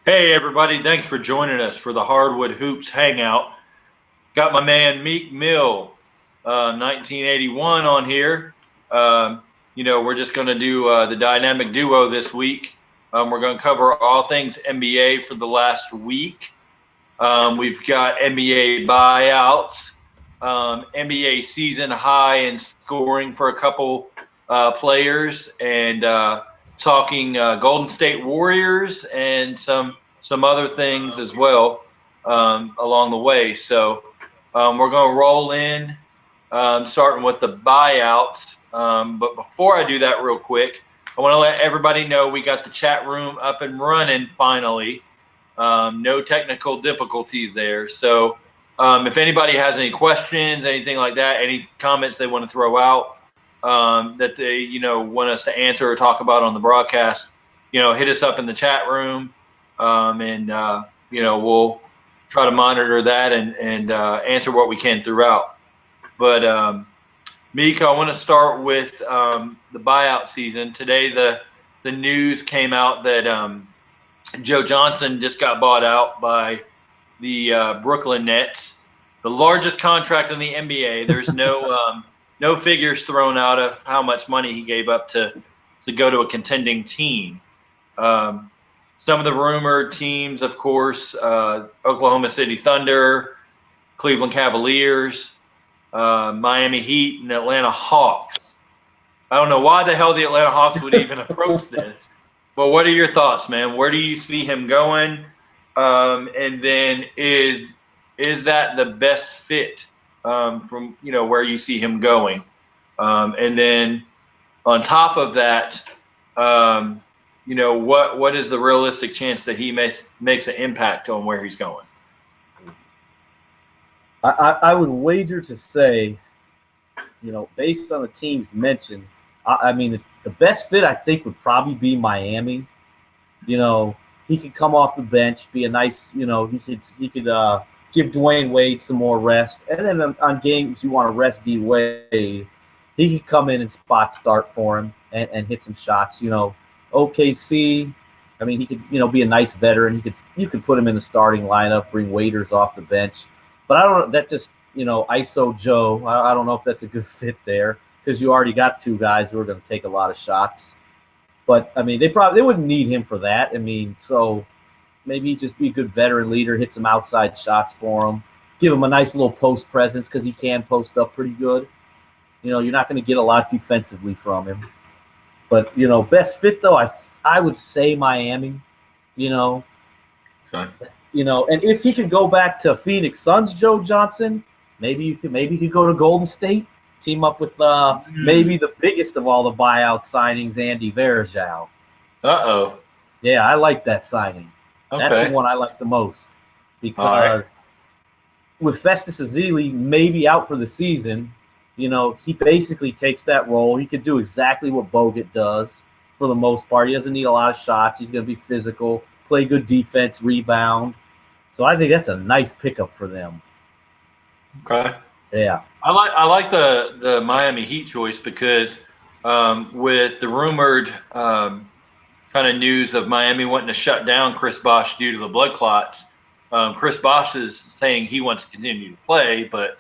Hey everybody, thanks for joining us for the Hardwood Hoops Hangout. Got my man Meek Mill, 1981 on here. We're just going to do the dynamic duo this week. We're going to cover all things NBA for the last week. We've got NBA buyouts, NBA season high in scoring for a couple players, and talking Golden State Warriors and some other things as well along the way. So we're going to roll in, starting with the buyouts. But before I do that, real quick, I want to let everybody know we got the chat room up and running finally. No technical difficulties there. So if anybody has any questions, anything like that, any comments they want to throw out that they want us to answer or talk about on the broadcast, hit us up in the chat room, and we'll try to monitor that and answer what we can throughout. But Meek, I want to start with the buyout season. Today, the news came out that Joe Johnson just got bought out by the Brooklyn Nets, the largest contract in the NBA. There's no figures thrown out of how much money he gave up to go to a contending team. Some of the rumored teams, of course, Oklahoma City Thunder, Cleveland Cavaliers, Miami Heat, and Atlanta Hawks. I don't know why the hell the Atlanta Hawks would even approach this. But what are your thoughts, man? Where do you see him going? And then is that the best fit from where you see him going? And then on top of that, what is the realistic chance that he makes an impact on where he's going? I would wager to say, based on the teams mentioned, I mean, the best fit I think would probably be Miami. He could come off the bench, be a nice, he could give Dwayne Wade some more rest, and then on games you want to rest D Wade, he could come in and spot start for him and hit some shots. OKC, I mean, he could be a nice veteran. You could put him in the starting lineup, bring waiters off the bench, but I don't. That just ISO Joe. I don't know if that's a good fit there, because you already got two guys who are going to take a lot of shots. But I mean, they wouldn't need him for that. I mean, so maybe just be a good veteran leader, hit some outside shots for him, give him a nice little post presence, because he can post up pretty good. You're not going to get a lot defensively from him. But best fit though, I would say Miami. Okay. And if he could go back to Phoenix Suns, Joe Johnson, maybe he could go to Golden State. Team up with maybe the biggest of all the buyout signings, Andy Varejao. Uh-oh. Yeah, I like that signing. Okay. That's the one I like the most, because with Festus Ezeli maybe out for the season, he basically takes that role. He could do exactly what Bogut does for the most part. He doesn't need a lot of shots. He's going to be physical, play good defense, rebound. So I think that's a nice pickup for them. Okay. Yeah. I like the Miami Heat choice, because with the rumored kind of news of Miami wanting to shut down Chris Bosh due to the blood clots, Chris Bosh is saying he wants to continue to play, but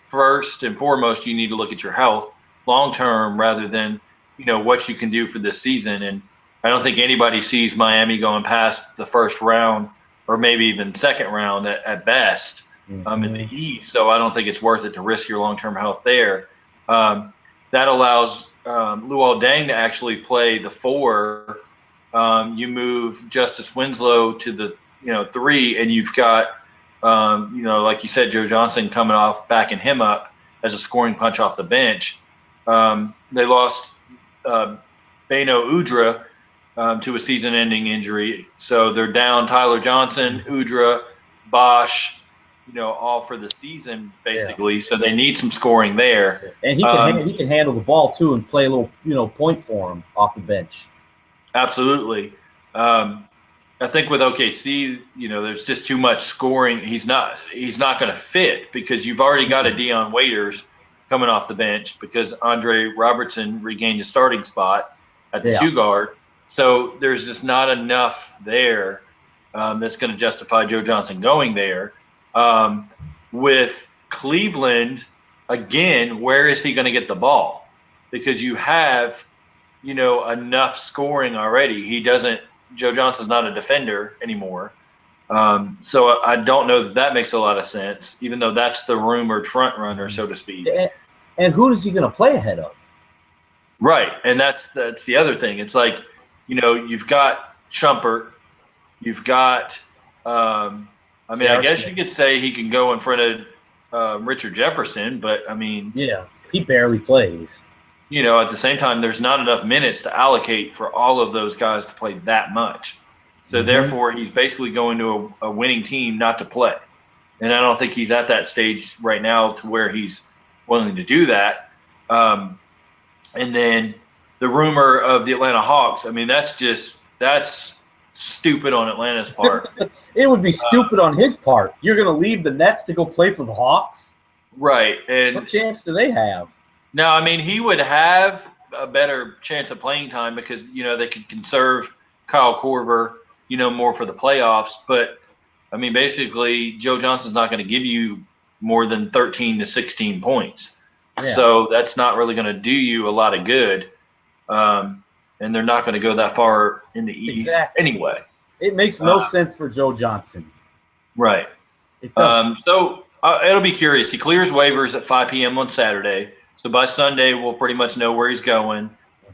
first and foremost, you need to look at your health long term rather than what you can do for this season. And I don't think anybody sees Miami going past the first round, or maybe even second round at best. In the East, so I don't think it's worth it to risk your long-term health there. That allows Luol Deng to actually play the 4. You move Justice Winslow to the 3, and you've got like you said, Joe Johnson coming off, backing him up as a scoring punch off the bench. They lost Beno Udrih to a season-ending injury, so they're down Tyler Johnson, Udrih, Bosh, all for the season basically. Yeah. So they need some scoring there. And he can handle the ball too and play a little point for him off the bench. Absolutely. I think with OKC, there's just too much scoring. He's not going to fit, because you've already got a Dion Waiters coming off the bench, because Andre Robertson regained his starting spot at the 2 guard. So there's just not enough there that's going to justify Joe Johnson going there. With Cleveland, again, where is he going to get the ball? Because you have, enough scoring already. Joe Johnson's not a defender anymore. So I don't know that makes a lot of sense, even though that's the rumored front runner, so to speak. And who is he going to play ahead of? Right, and that's the other thing. It's like, you've got Shumpert, you've got. I guess you could say he can go in front of Richard Jefferson, but yeah, he barely plays. At the same time, there's not enough minutes to allocate for all of those guys to play that much. So therefore, he's basically going to a winning team not to play. And I don't think he's at that stage right now to where he's willing to do that. And then the rumor of the Atlanta Hawks, that's stupid on Atlanta's part. It would be stupid on his part. You're going to leave the Nets to go play for the Hawks? Right. And what chance do they have? No, he would have a better chance of playing time because, they could conserve Kyle Korver, more for the playoffs. But, basically, Joe Johnson's not going to give you more than 13 to 16 points. Yeah. So that's not really going to do you a lot of good. And they're not going to go that far in the East anyway. It makes no sense for Joe Johnson. Right. So it'll be curious. He clears waivers at 5 p.m. on Saturday. So by Sunday, we'll pretty much know where he's going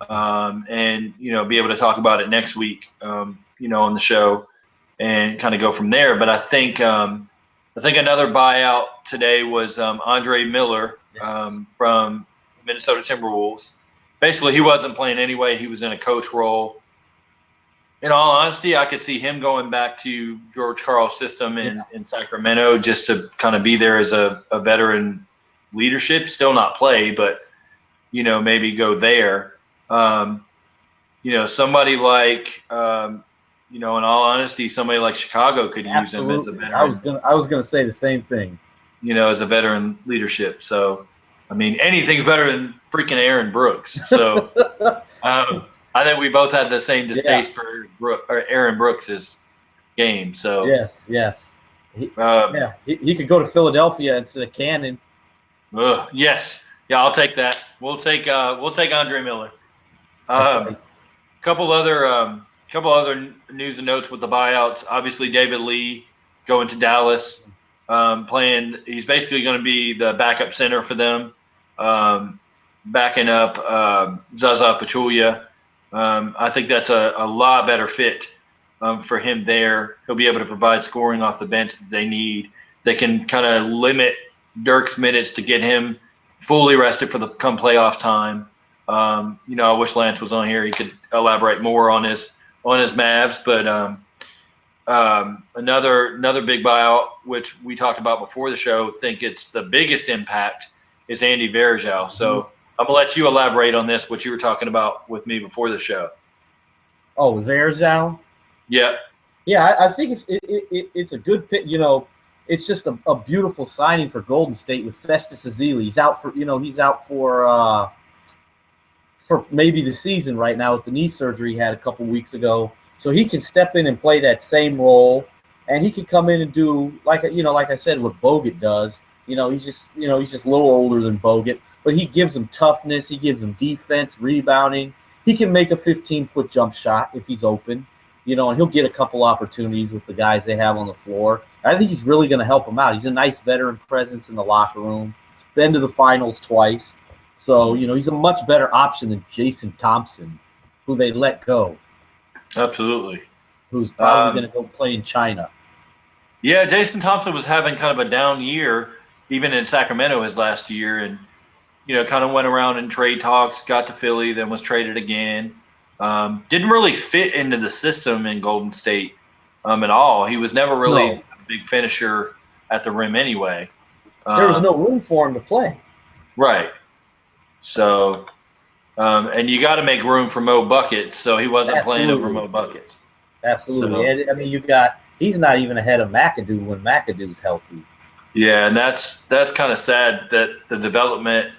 and, be able to talk about it next week, on the show and kind of go from there. But I think another buyout today was Andre Miller from Minnesota Timberwolves. Basically, he wasn't playing anyway. He was in a coach role. In all honesty, I could see him going back to George Karl's system in Sacramento just to kind of be there as a veteran leadership, still not play, but, maybe go there. Somebody like, in all honesty, somebody like Chicago could use him as a veteran. I was gonna say the same thing. As a veteran leadership. So, anything's better than freaking Aaron Brooks. So, I think we both had the same distaste for Aaron Brooks's game. So yes. He could go to Philadelphia instead of Cannon. Yes, yeah, I'll take that. We'll take Andre Miller. Couple other news and notes with the buyouts. Obviously, David Lee going to Dallas, playing. He's basically going to be the backup center for them, backing up Zaza Pachulia. I think that's a lot better fit for him there. He'll be able to provide scoring off the bench that they need. They can kind of limit Dirk's minutes to get him fully rested for the come playoff time. I wish Lance was on here. He could elaborate more on his Mavs. But another big buyout, which we talked about before the show, think it's the biggest impact is Andy Varejao. So I'm gonna let you elaborate on this, what you were talking about with me before the show. Oh, Varejao? Yeah. Yeah, I think it's a good pick. It's just a beautiful signing for Golden State with Festus Ezeli. He's out for maybe the season right now with the knee surgery he had a couple weeks ago. So he can step in and play that same role, and he can come in and do like I said, what Bogut does. He's just a little older than Bogut, but he gives him toughness. He gives him defense, rebounding. He can make a 15-foot jump shot if he's open. And he'll get a couple opportunities with the guys they have on the floor. I think he's really going to help them out. He's a nice veteran presence in the locker room. Been to the finals twice. So, he's a much better option than Jason Thompson, who they let go. Absolutely. Who's probably going to go play in China. Yeah, Jason Thompson was having kind of a down year, even in Sacramento his last year, and, kind of went around in trade talks, got to Philly, then was traded again. Didn't really fit into the system in Golden State at all. He was never really a big finisher at the rim anyway. There was no room for him to play. Right. So, and you got to make room for Mo Buckets, so he wasn't playing over Mo Buckets. Absolutely. So, he's not even ahead of McAdoo when McAdoo's healthy. Yeah, and that's kind of sad that the development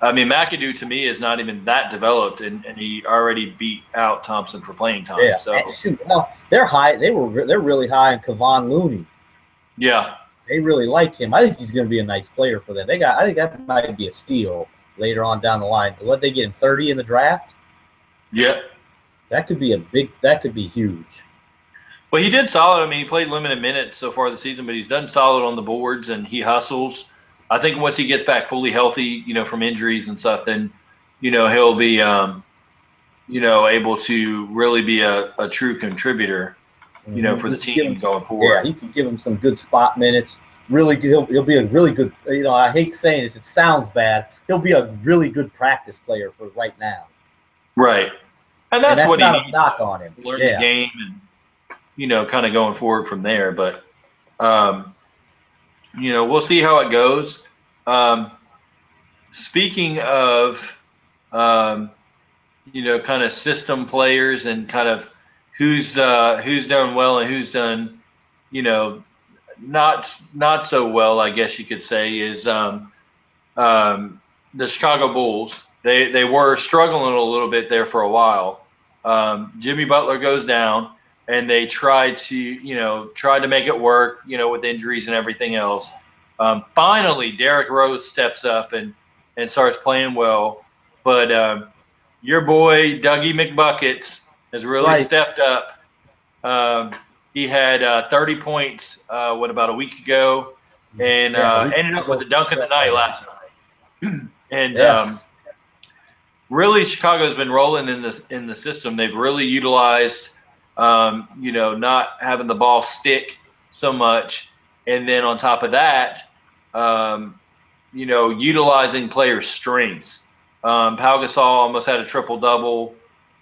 I mean, McAdoo to me is not even that developed, and he already beat out Thompson for playing time. Yeah. So And shoot, well, they're high. They're really high on Kevon Looney. yeah, They really like him. I think he's going to be a nice player for them. I think that might be a steal later on down the line. What they get him 30 in the draft? yeah. That could be huge. Well, he did solid. I mean, he played limited minutes so far this season, but he's done solid on the boards and he hustles. I think once he gets back fully healthy, from injuries and stuff, then, he'll be, able to really be a true contributor, for the team going forward. Yeah, he can give him some good spot minutes. Really good. He'll be a really good, I hate saying this. It sounds bad. He'll be a really good practice player for right now. Right. And that's what not he a needs knock on him. Learn the game and, kind of going forward from there. But, we'll see how it goes. Speaking of, kind of system players and kind of who's done well and who's done, not so well, I guess you could say, is the Chicago Bulls. They were struggling a little bit there for a while. Jimmy Butler goes down, and they tried to make it work, with injuries and everything else. Finally, Derrick Rose steps up and starts playing well. But your boy Dougie McBuckets has really stepped up. He had 30 points, about a week ago, and ended up with a dunk of the night last night. And really, Chicago's been rolling in the system. They've really utilized, not having the ball stick so much, and then on top of that, utilizing players' strengths. Pau Gasol almost had a triple-double.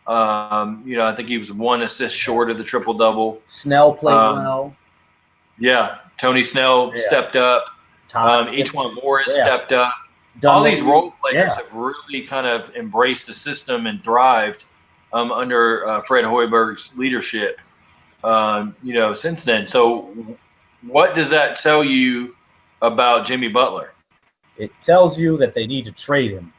I think he was 1 assist short of the triple-double. Snell played well. Yeah, Tony Snell stepped up. Eachwan Morris stepped up. All these role players have really kind of embraced the system and thrived under Fred Hoiberg's leadership, since then. So what does that tell you about Jimmy Butler? It tells you that they need to trade him.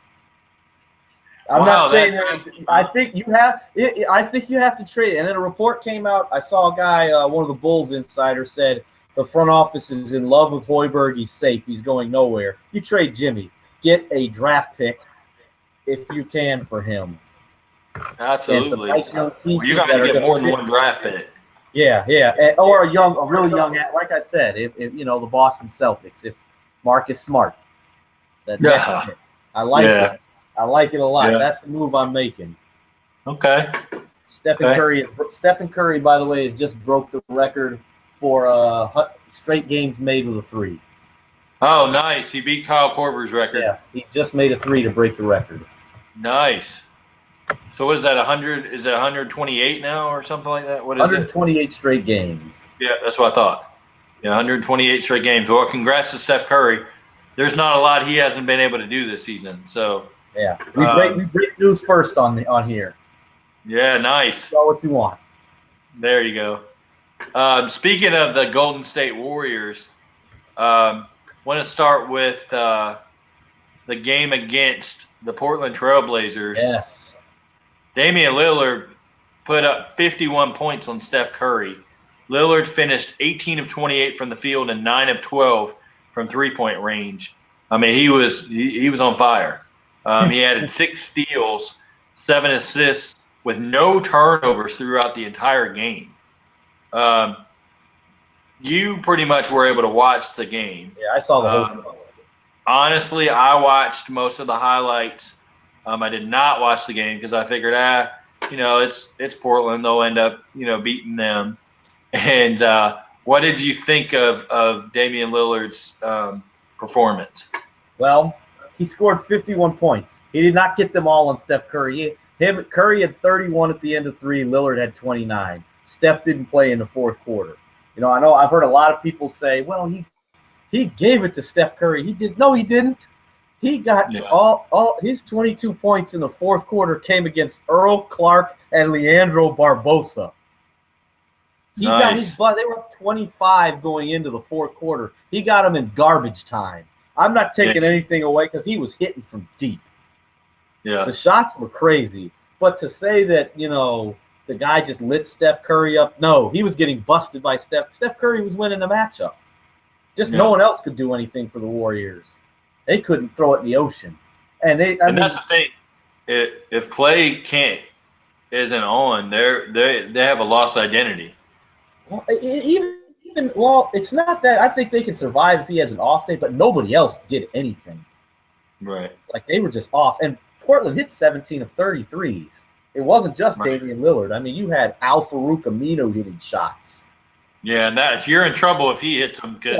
I'm not saying that. I think you have to trade it. And then a report came out. I saw a guy, one of the Bulls insiders, said the front office is in love with Hoiberg. He's safe. He's going nowhere. You trade Jimmy. Get a draft pick if you can for him. Absolutely. You got to get more than one draft pick. Yeah, or a really young, like I said, if the Boston Celtics, if Marcus Smart. That's it. I like it. I like it a lot. Yeah. That's the move I'm making. Okay. Stephen Curry, by the way, has just broke the record for straight games made with a 3. Oh, nice. He beat Kyle Korver's record. Yeah, he just made a 3 to break the record. Nice. So what is that, 100? Is it 128 now or something like that? What is 128 straight games. Yeah, that's what I thought. Yeah, 128 straight games. Well, congrats to Steph Curry. There's not a lot he hasn't been able to do this season. So yeah, we break news first on here. Yeah, nice. That's all what you want. There you go. Speaking of the Golden State Warriors, want to start with the game against the Portland Trailblazers. Yes. Damian Lillard put up 51 points on Steph Curry. Lillard finished 18 of 28 from the field and 9 of 12 from three-point range. I mean, he was on fire. He had 6 steals, 7 assists with no turnovers throughout the entire game. You pretty much were able to watch the game. Yeah, I saw the whole thing. Honestly, I watched most of the highlights. I did not watch the game because I figured, it's Portland. They'll end up, beating them. And what did you think of Damian Lillard's performance? Well, he scored 51 points. He did not get them all on Steph Curry. Curry had 31 at the end of 3. Lillard had 29. Steph didn't play in the fourth quarter. I know I've heard a lot of people say, well, he gave it to Steph Curry. He did. No, he didn't. He got all his 22 points in the fourth quarter came against Earl Clark and Leandro Barbosa. They were up 25 going into the fourth quarter. He got them in garbage time. I'm not taking anything away because he was hitting from deep. Yeah. The shots were crazy. But to say that, the guy just lit Steph Curry up, no, he was getting busted by Steph. Steph Curry was winning the matchup. Just no one else could do anything for the Warriors. They couldn't throw it in the ocean. And that's the thing. If Clay isn't on, they have a lost identity. Well, it's not that. I think they can survive if he has an off day, but nobody else did anything. Right. Like, they were just off. And Portland hit 17 of 33s. It wasn't just Damian Lillard. I mean, you had Al Farouk Amino hitting shots. Yeah, and you're in trouble if he hits them because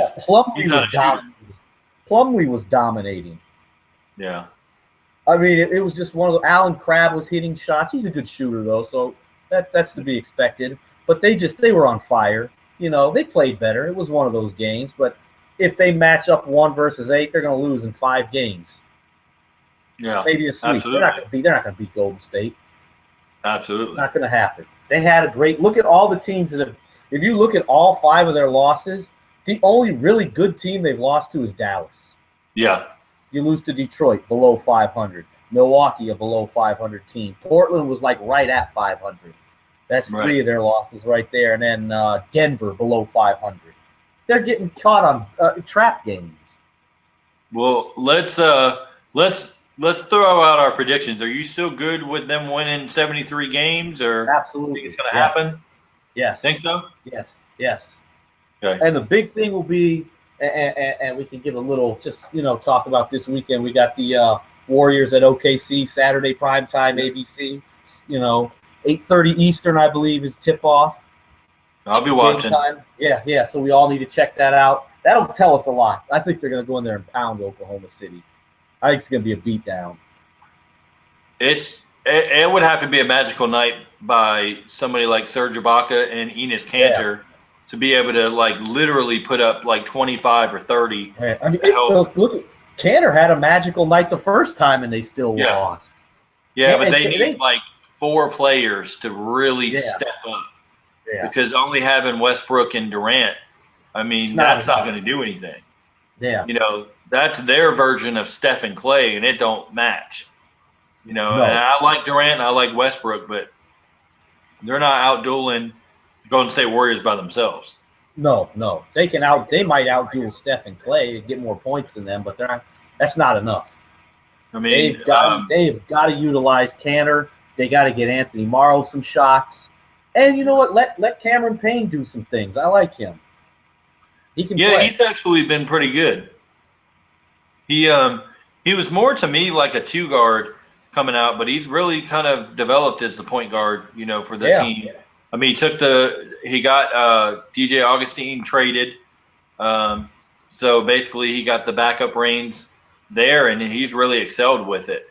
Plumlee was dominating. Yeah. I mean, it was just one of the. Alan Crabb was hitting shots. He's a good shooter, though, so that's to be expected. But they were on fire. They played better. It was one of those games. But if they match up 1 versus 8, they're going to lose in 5 games. Yeah, maybe a sweep. Absolutely. They're not going to beat Golden State. Absolutely. Not going to happen. They had a great look at all the teams that have. If you look at all 5 of their losses, the only really good team they've lost to is Dallas. Yeah. You lose to Detroit, below 500. Milwaukee, a below 500 team. Portland was like right at 500. That's 3 of their losses right there. And then Denver, below 500. They're getting caught on trap games. Well, let's throw out our predictions. Are you still good with them winning 73 games, or absolutely think it's going to happen? Yes. Think so? Yes. Okay. And the big thing will be, and we can give a little, just talk about this weekend. We got the Warriors at OKC Saturday primetime ABC. 8:30 Eastern, I believe, is tip off. I'll be watching. Yeah. So we all need to check that out. That'll tell us a lot. I think they're going to go in there and pound Oklahoma City. I think it's going to be a beatdown. It would have to be a magical night by somebody like Serge Ibaka and Enes Kanter to be able to literally put up 25 or 30. Right. I mean, look, Kanter had a magical night the first time and they still lost. Yeah, but they need 4 players to really step up. Yeah. Because only having Westbrook and Durant, I mean, that's not going to do anything. Yeah. That's their version of Steph and Clay, and it don't match. And I like Durant and I like Westbrook, but they're not out-dueling Golden State Warriors by themselves. No. They might out-duel Steph and Clay and get more points than them, but that's not enough. I mean, they've got to utilize Kanter. They got to get Anthony Morrow some shots. And you know what? Let Cameron Payne do some things. I like him. He can play. He's actually been pretty good. He was more to me like a 2 guard coming out, but he's really kind of developed as the point guard, for the team. I mean, he got DJ Augustine traded. So basically he got the backup reins there, and he's really excelled with it.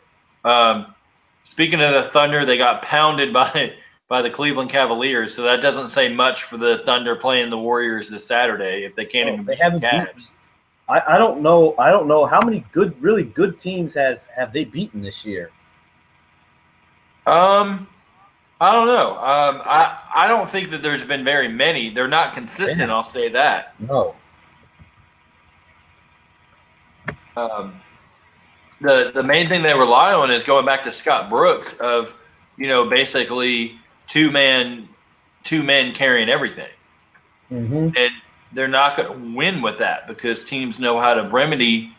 Speaking of the Thunder, they got pounded by the Cleveland Cavaliers, so that doesn't say much for the Thunder playing the Warriors this Saturday if they can't even beat the Cavs. I don't know how many really good teams have they beaten this year. I don't know. I don't think that there's been very many. They're not consistent. I'll say that. No. The main thing they rely on is going back to Scott Brooks of, basically two men carrying everything. Mm-hmm. And they're not going to win with that because teams know how to remedy,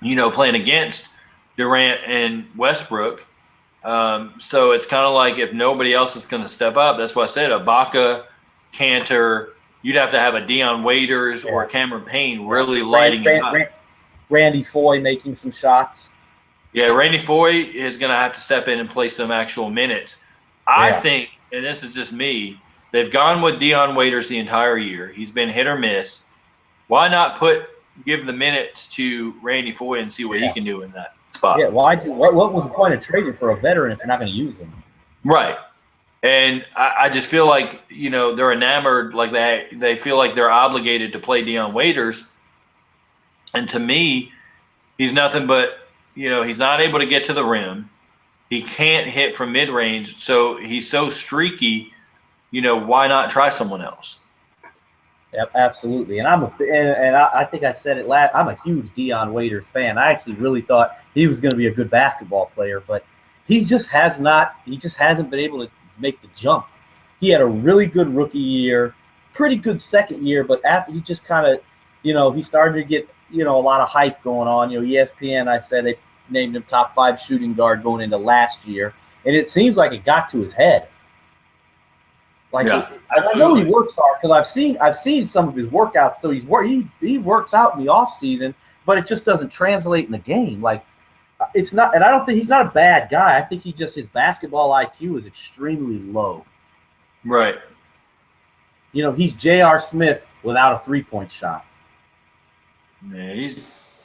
playing against Durant and Westbrook. So it's kind of like if nobody else is going to step up, that's why I said Ibaka, Kanter, you'd have to have a Dion Waiters or Cameron Payne really lighting it up. Randy Foye making some shots. Yeah, Randy Foye is going to have to step in and play some actual minutes. I think, and this is just me, they've gone with Dion Waiters the entire year. He's been hit or miss. Why not give the minutes to Randy Foye and see what he can do in that spot? Yeah, what was the point of trading for a veteran if you're not going to use him? Right. And I just feel like, they're enamored, like they feel like they're obligated to play Dion Waiters. And to me, he's nothing but, he's not able to get to the rim. He can't hit from mid-range, so he's so streaky, why not try someone else? Yep, absolutely. And I think I said it last. I'm a huge Dion Waiters fan. I actually really thought he was going to be a good basketball player, but he just has not. He just hasn't been able to make the jump. He had a really good rookie year, pretty good second year, but after he just kind of, he started to get a lot of hype going on. ESPN, I said they named him top 5 shooting guard going into last year, and it seems like it got to his head. Like, yeah, I know he works hard because I've seen some of his workouts. So he works out in the off season, but it just doesn't translate in the game. Like, it's not, and I don't think he's not a bad guy. I think his basketball IQ is extremely low. Right. He's J.R. Smith without a 3-point shot.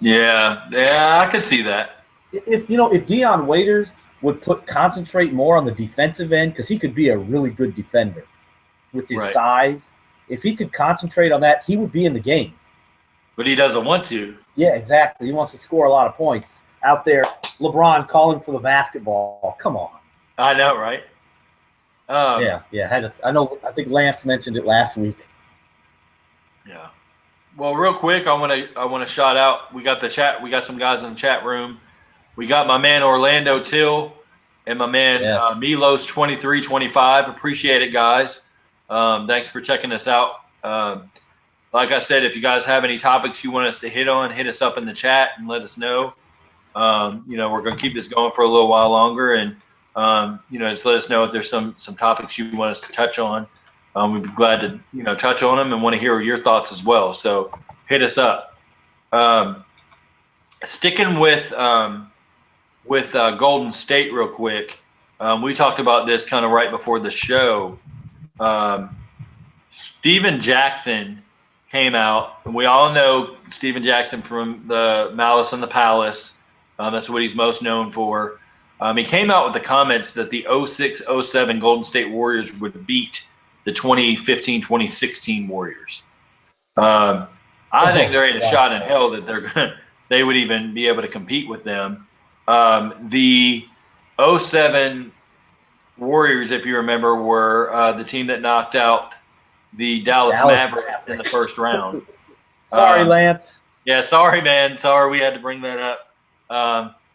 Yeah, I could see that. If Dion Waiters would concentrate more on the defensive end, because he could be a really good defender with his size. If he could concentrate on that, he would be in the game. But he doesn't want to. Yeah, exactly. He wants to score a lot of points. Out there, LeBron calling for the basketball. Come on. I know, right? Yeah. I think Lance mentioned it last week. Yeah. Well, real quick, I want to shout out. We got the chat. We got some guys in the chat room. We got my man Orlando Till and my man Milos 2325. Appreciate it, guys. Thanks for checking us out. Like I said, if you guys have any topics you want us to hit on, hit us up in the chat and let us know. We're going to keep this going for a little while longer, and just let us know if there's some topics you want us to touch on. We'd be glad to touch on them and want to hear your thoughts as well. So hit us up. Sticking with Golden State real quick. We talked about this kind of right before the show. Steven Jackson came out, and we all know Steven Jackson from the Malice in the Palace. That's what he's most known for. He came out with the comments that the 06-07 Golden State Warriors would beat the 2015-2016 Warriors. I think there ain't a shot in hell that they would even be able to compete with them. The 07 Warriors, if you remember, were the team that knocked out the Dallas Mavericks in the first round. Sorry, Lance. Yeah, sorry, man. Sorry we had to bring that up.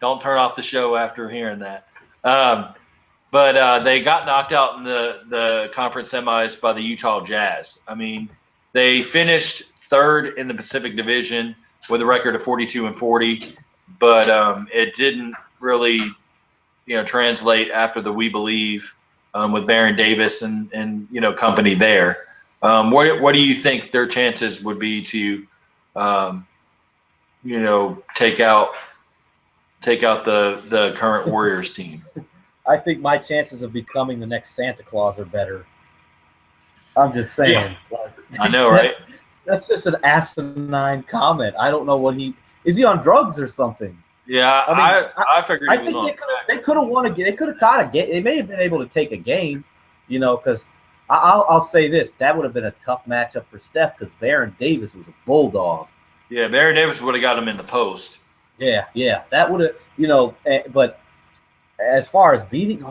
Don't turn off the show after hearing that. But they got knocked out in the conference semis by the Utah Jazz. I mean, they finished third in the Pacific Division with a record of 42-40, but it didn't really, translate after the We Believe with Baron Davis and company there. What do you think their chances would be to, take out the current Warriors team? I think my chances of becoming the next Santa Claus are better. I'm just saying. Yeah. I know, right? That's just an asinine comment. I don't know is he on drugs or something? Yeah, I figured he was on. They could have won a game. They could have caught a game. They may have been able to take a game, because I'll say this. That would have been a tough matchup for Steph because Baron Davis was a bulldog. Yeah, Baron Davis would have got him in the post. Yeah. That would have, but as far as beating,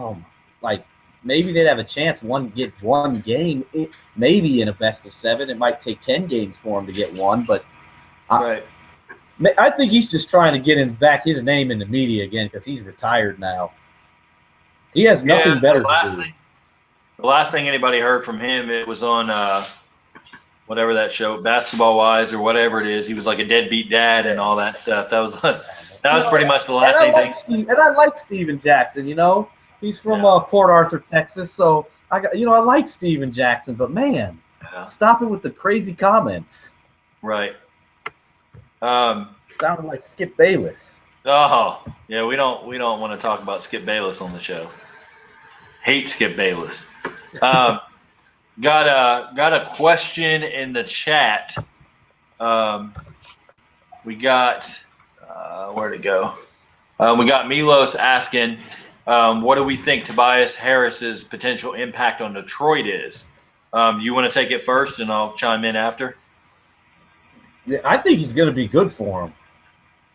maybe they'd have a chance get one game, maybe in a best of 7. It might take 10 games for him to get one, but right. I think he's just trying to get his name in the media again because he's retired now. He has nothing better to do. The last thing anybody heard from him, it was on whatever that show, Basketball Wise or whatever it is. He was like a deadbeat dad and all that stuff. That was pretty much the last thing. And I like Steven Jackson. He's from Port Arthur, Texas. So I like Steven Jackson, but man, stop it with the crazy comments. Right. Sounded like Skip Bayless. Oh, yeah, we don't want to talk about Skip Bayless on the show. Hate Skip Bayless. Got a question in the chat. We got where'd it go? We got Milos asking, what do we think Tobias Harris's potential impact on Detroit is? Do you want to take it first, and I'll chime in after? Yeah, I think he's going to be good for him.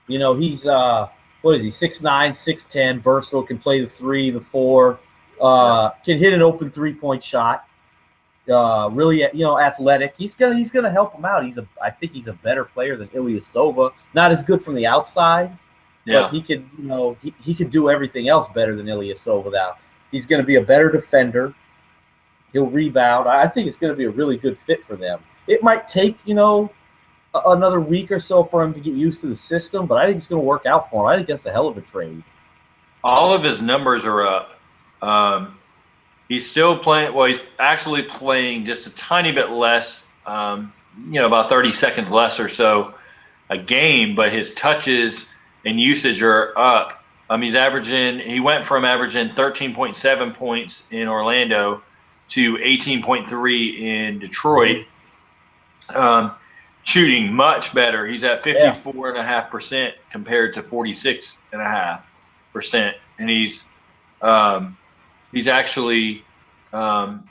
He's what is he? 6'9", 6'10", versatile, can play the 3, the 4, can hit an open 3-point shot. really, athletic. He's gonna help him out. I think he's a better player than Ilyasova. Not as good from the outside, Yeah. but he could, he could do everything else better than Ilyasova. He's going to be a better defender. He'll rebound. I think it's going to be a really good fit for them. It might take, another week or so for him to get used to the system, but I think it's going to work out for him. I think that's a hell of a trade. All of his numbers are up. He's still playing. Well, he's actually playing just a tiny bit less, about 30 seconds less or so a game, but his touches and usage are up. He went from averaging 13.7 points in Orlando to 18.3 in Detroit. Shooting much better. He's at 54.5% compared to 46.5%, and he's actually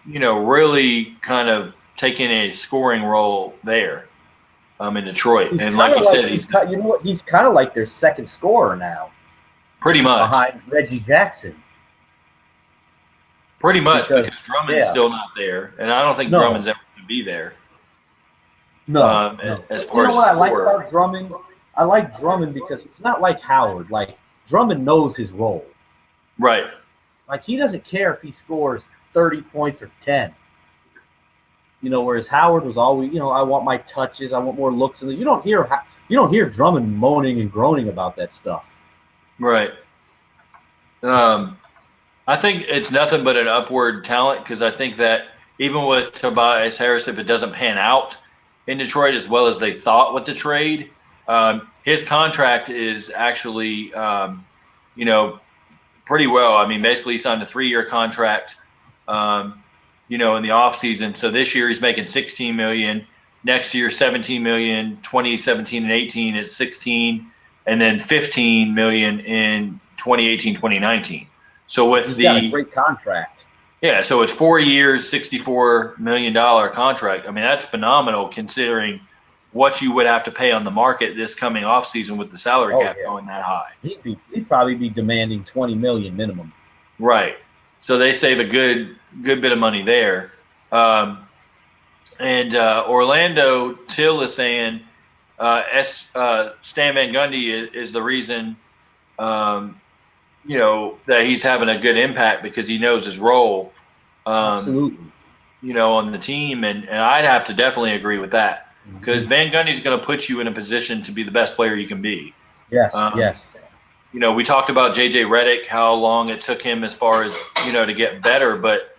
really kind of taking a scoring role there in Detroit. And like you said, he's kind of like their second scorer now. Pretty much. Behind Reggie Jackson. Pretty much, because Drummond's still not there, and I don't think Drummond's ever going to be there. No. As far as what I like about Drummond? I like Drummond because it's not like Howard. Like, Drummond knows his role. Right. Like, he doesn't care if he scores 30 points or 10. Whereas Howard was always, I want my touches, I want more looks. And you don't hear Drummond moaning and groaning about that stuff. Right. I think it's nothing but an upward talent, because I think that even with Tobias Harris, if it doesn't pan out in Detroit as well as they thought with the trade, his contract is actually, pretty well. Basically he signed a 3-year contract, in the offseason. So this year he's making $16 million. Next year, $17 million. 2017 and 18 it's 16, and then $15 million in 2018, 2019. So he's got a great contract. Yeah, so it's 4 years, $64 million contract. That's phenomenal considering what you would have to pay on the market this coming offseason with the salary cap going that high. He'd probably be demanding $20 million minimum. Right. So they save a good bit of money there. Orlando Till is saying Stan Van Gundy is the reason that he's having a good impact, because he knows his role, Absolutely. On the team. And I'd have to definitely agree with that, because Van Gundy's going to put you in a position to be the best player you can be. Yes, yes. We talked about J.J. Redick, how long it took him as far as, to get better. But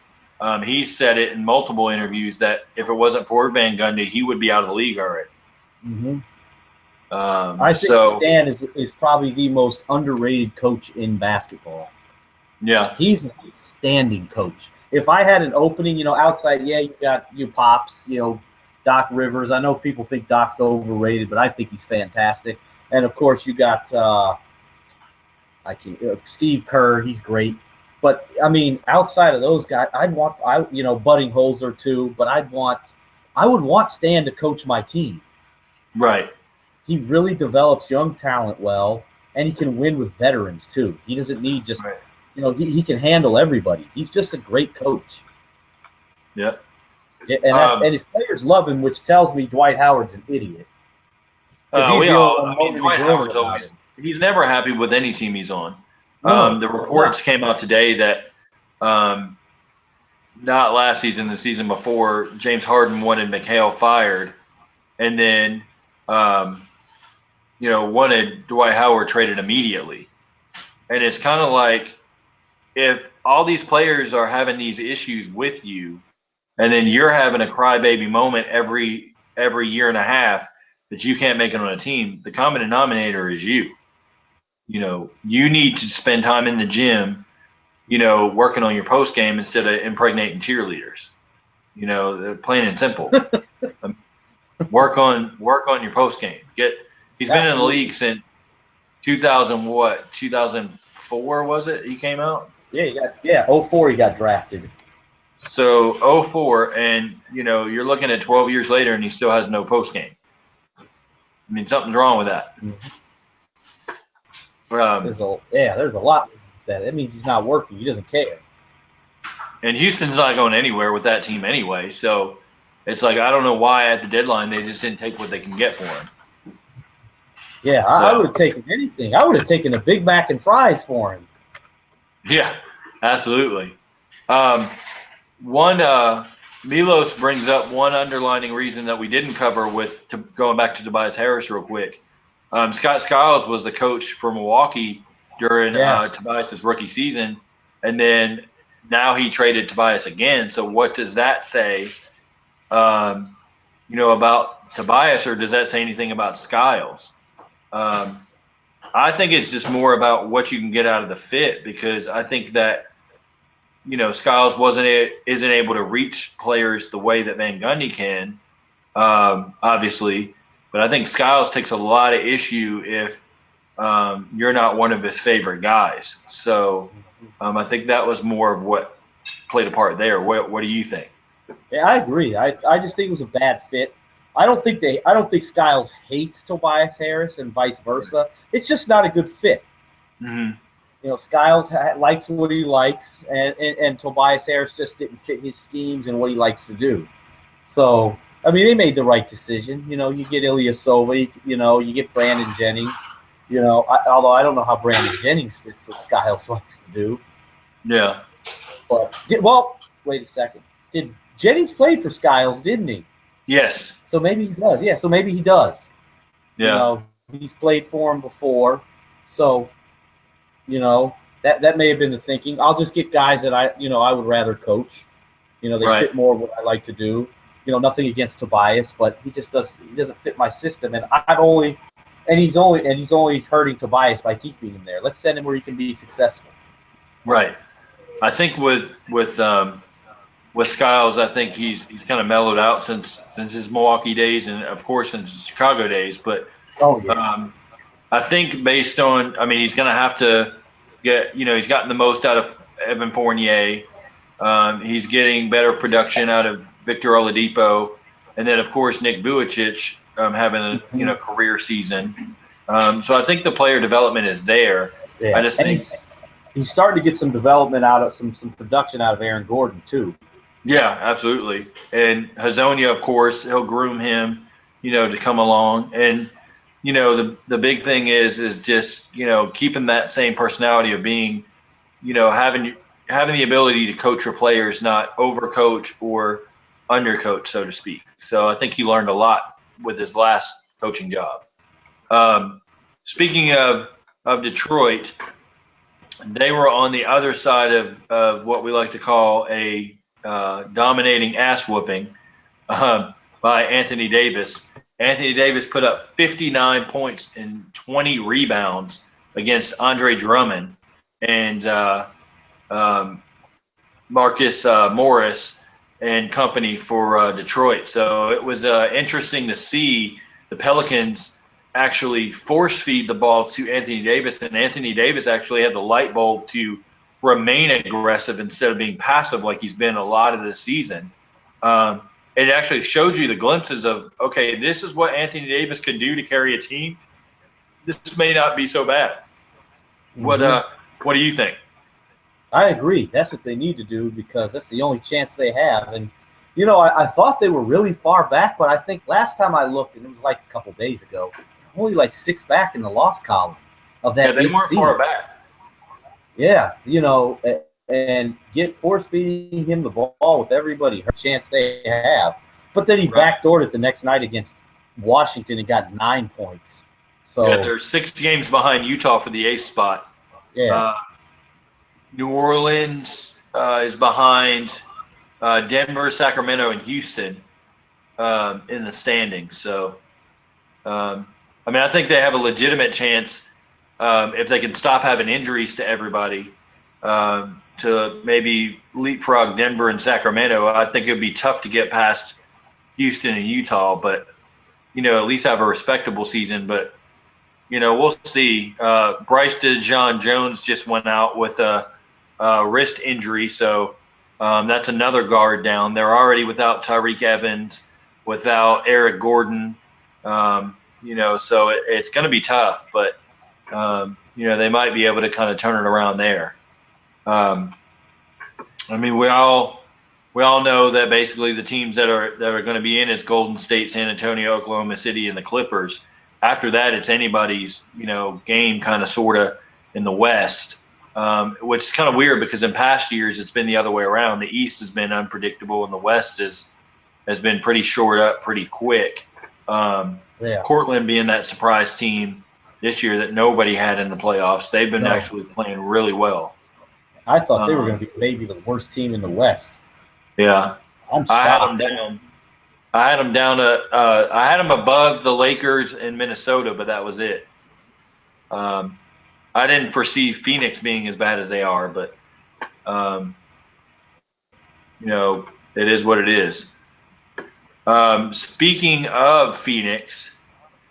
he said it in multiple interviews that if it wasn't for Van Gundy, he would be out of the league already. Mm-hmm. I think Stan is probably the most underrated coach in basketball. Yeah. He's an outstanding coach. If I had an opening, outside, you got your Pops, Doc Rivers. I know people think Doc's overrated, but I think he's fantastic. And, of course, you got Steve Kerr. He's great. But, outside of those guys, Budding Holzer too, but I would want Stan to coach my team. Right. He really develops young talent well, and he can win with veterans too. He doesn't need just, he can handle everybody. He's just a great coach. Yeah. And his players love him, which tells me Dwight Howard's an idiot. Dwight Howard's he's never happy with any team he's on. The reports came out today that not last season, the season before, James Harden wanted McHale fired, and then wanted Dwight Howard traded immediately. And it's kind of like, if all these players are having these issues with you, and then you're having a crybaby moment every year and a half that you can't make it on a team, the common denominator is you. You need to spend time in the gym, working on your post game instead of impregnating cheerleaders. Plain and simple. Work on your post game. He's been in the league since 2004 was it? He came out. 04 he got drafted. So 04, and you're looking at 12 years later, and he still has no post game. Something's wrong with that. There's a lot that means he's not working. He doesn't care. And Houston's not going anywhere with that team anyway. So it's like, I don't know why at the deadline they just didn't take what they can get for him. Yeah, I would have taken anything. I would have taken a Big Mac and fries for him. Yeah, absolutely. Milos brings up one underlining reason that we didn't cover going back to Tobias Harris real quick. Scott Skiles was the coach for Milwaukee during Tobias's rookie season, and then now he traded Tobias again. So what does that say, about Tobias, or does that say anything about Skiles? I think it's just more about what you can get out of the fit, because I think that Skiles isn't able to reach players the way that Van Gundy can, obviously. But I think Skiles takes a lot of issue if you're not one of his favorite guys. So I think that was more of what played a part there. What do you think? Yeah, I agree. I just think it was a bad fit. I don't think Skiles hates Tobias Harris and vice versa. It's just not a good fit. Mm-hmm. Skiles likes what he likes, and Tobias Harris just didn't fit his schemes and what he likes to do. So, I mean, they made the right decision. You get Ilyasova, you get Brandon Jennings. Although I don't know how Brandon Jennings fits what Skiles likes to do. Yeah. But, wait a second. Jennings played for Skiles, didn't he? Yes. So maybe he does. Yeah, so maybe he does. Yeah. He's played for him before. So, that may have been the thinking. I'll just get guys that I would rather coach. They fit more what I like to do. Nothing against Tobias, but he doesn't fit my system, and he's only hurting Tobias by keeping him there. Let's send him where he can be successful. Right. I think with Skiles, I think he's kind of mellowed out since his Milwaukee days, and of course since his Chicago days. But I think based on, he's going to have to get, he's gotten the most out of Evan Fournier. He's getting better production out of Victor Oladipo, and then of course Nick Vujicic having a career season. So I think the player development is there. Yeah. I just think he's starting to get some development out of some production out of Aaron Gordon too. Yeah, absolutely. And Hazonia, of course, he'll groom him, to come along. And the big thing is just keeping that same personality of being, having the ability to coach your players, not overcoach or undercoach, so to speak. So I think he learned a lot with his last coaching job. Speaking of Detroit, they were on the other side of what we like to call a dominating ass whooping by Anthony Davis. Anthony Davis put up 59 points and 20 rebounds against Andre Drummond and Marcus Morris and company for Detroit. So it was interesting to see the Pelicans actually force feed the ball to Anthony Davis, and Anthony Davis actually had the light bulb to remain aggressive instead of being passive like he's been a lot of this season. It actually showed you the glimpses of, okay, this is what Anthony Davis can do to carry a team. This may not be so bad. Mm-hmm. What do you think? I agree. That's what they need to do, because that's the only chance they have. And, I thought they were really far back, but I think last time I looked, and it was like a couple days ago, only like 6 back in the loss column of that. Yeah, they weren't far back. Yeah, and get force feeding him the ball with everybody, her chance they have. But then he backdoored it the next night against Washington and got 9 points. So they're 6 games behind Utah for the 8th spot. Yeah. New Orleans is behind Denver, Sacramento, and Houston in the standings. So, I think they have a legitimate chance if they can stop having injuries to everybody to maybe leapfrog Denver and Sacramento. I think it would be tough to get past Houston and Utah, but, at least have a respectable season. But, we'll see. Bryce DeJean-Jones just went out with a wrist injury, so that's another guard down. They're already without Tyreek Evans, without Eric Gordon, so it's going to be tough, but, they might be able to kind of turn it around there. I mean, we all know that basically the teams that are going to be in is Golden State, San Antonio, Oklahoma City, and the Clippers. After that, it's anybody's game kind of sort of in the West, which is kind of weird because in past years it's been the other way around. The East has been unpredictable, and the West has been pretty shored up pretty quick. Yeah. Portland being that surprise team this year that nobody had in the playoffs, they've been actually playing really well. I thought they were going to be maybe the worst team in the West. Yeah, I'm I had shocked. them down. I had them down to. I had them above the Lakers in Minnesota, but that was it. I didn't foresee Phoenix being as bad as they are, but it is what it is. Speaking of Phoenix,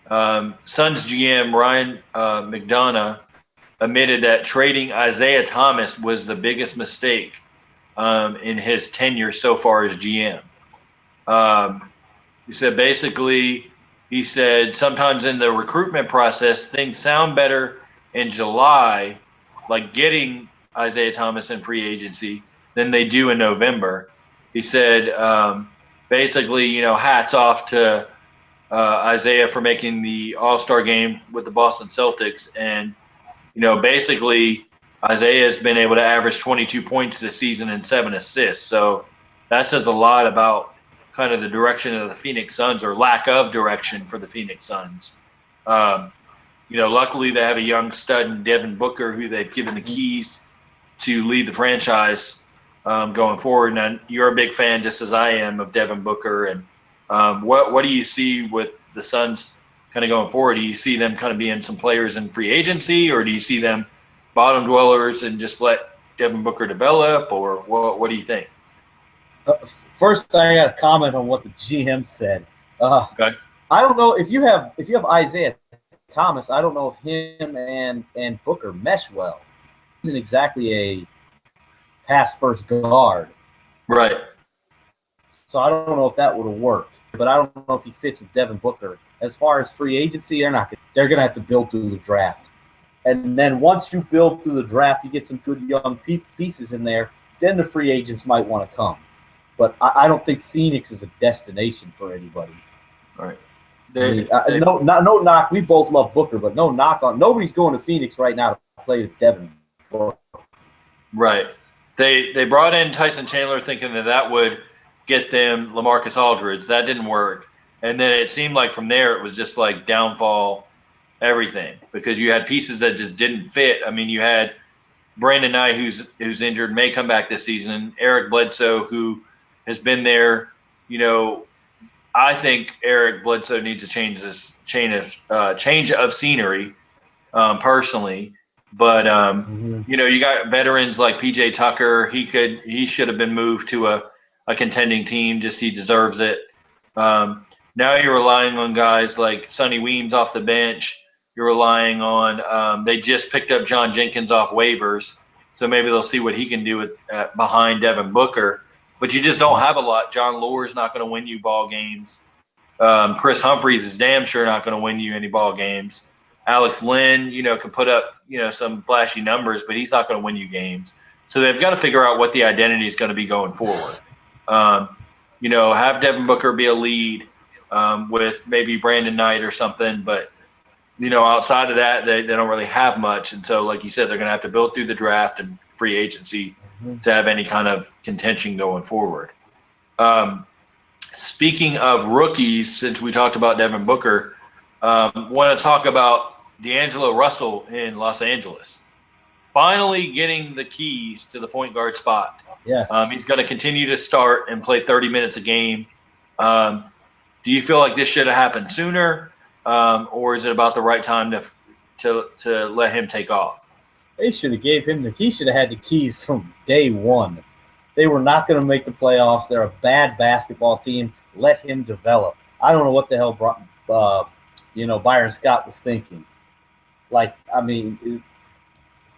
Suns GM Ryan McDonough admitted that trading Isaiah Thomas was the biggest mistake in his tenure so far as GM. He said basically, sometimes in the recruitment process, things sound better in July, like getting Isaiah Thomas in free agency, than they do in November. He said basically, hats off to Isaiah for making the All-Star game with the Boston Celtics. And, basically Isaiah has been able to average 22 points this season and 7 assists. So that says a lot about kind of the direction of the Phoenix Suns, or lack of direction for the Phoenix Suns. Luckily they have a young stud in Devin Booker, who they've given the keys to lead the franchise going forward. And you're a big fan, just as I am, of Devin Booker. And what do you see with the Suns kind of going forward? Do you see them kind of being some players in free agency, or do you see them bottom dwellers and just let Devin Booker develop, or what do you think? First, I got to comment on what the GM said. Okay. I don't know if you have Isaiah Thomas. I don't know if him and Booker mesh well. He isn't exactly a pass first guard, right? So I don't know if that would have worked. But I don't know if he fits with Devin Booker. As far as free agency, they're going to have to build through the draft. And then once you build through the draft, you get some good young pieces in there, then the free agents might want to come. But I don't think Phoenix is a destination for anybody. All right. No knock. We both love Booker, but no knock on. Nobody's going to Phoenix right now to play with Devin Booker. Right. They brought in Tyson Chandler thinking that would get them LaMarcus Aldridge. That didn't work. And then it seemed like from there it was just like downfall everything, because you had pieces that just didn't fit. I mean, you had Brandon Knight, who's injured, may come back this season. Eric Bledsoe, who has been there. I think Eric Bledsoe needs to change this change of scenery, personally. But you got veterans like PJ Tucker. He should have been moved to a contending team. Just he deserves it. Now you're relying on guys like Sonny Weems off the bench. You're relying on they just picked up John Jenkins off waivers, so maybe they'll see what he can do behind Devin Booker. But you just don't have a lot. John Lore's not going to win you ball games. Chris Humphries is damn sure not going to win you any ball games. Alex Lynn, can put up some flashy numbers, but he's not going to win you games. So they've got to figure out what the identity is going to be going forward. Have Devin Booker be a lead with maybe Brandon Knight or something, but outside of that, they don't really have much. And so, like you said, they're going to have to build through the draft and free agency to have any kind of contention going forward. Speaking of rookies, since we talked about Devin Booker, want to talk about D'Angelo Russell in Los Angeles. Finally getting the keys to the point guard spot. Yes. He's going to continue to start and play 30 minutes a game. Do you feel like this should have happened sooner, or is it about the right time to let him take off? They should have gave him he should have had the keys from day one. They were not going to make the playoffs. They're a bad basketball team. Let him develop. I don't know what the hell Byron Scott was thinking.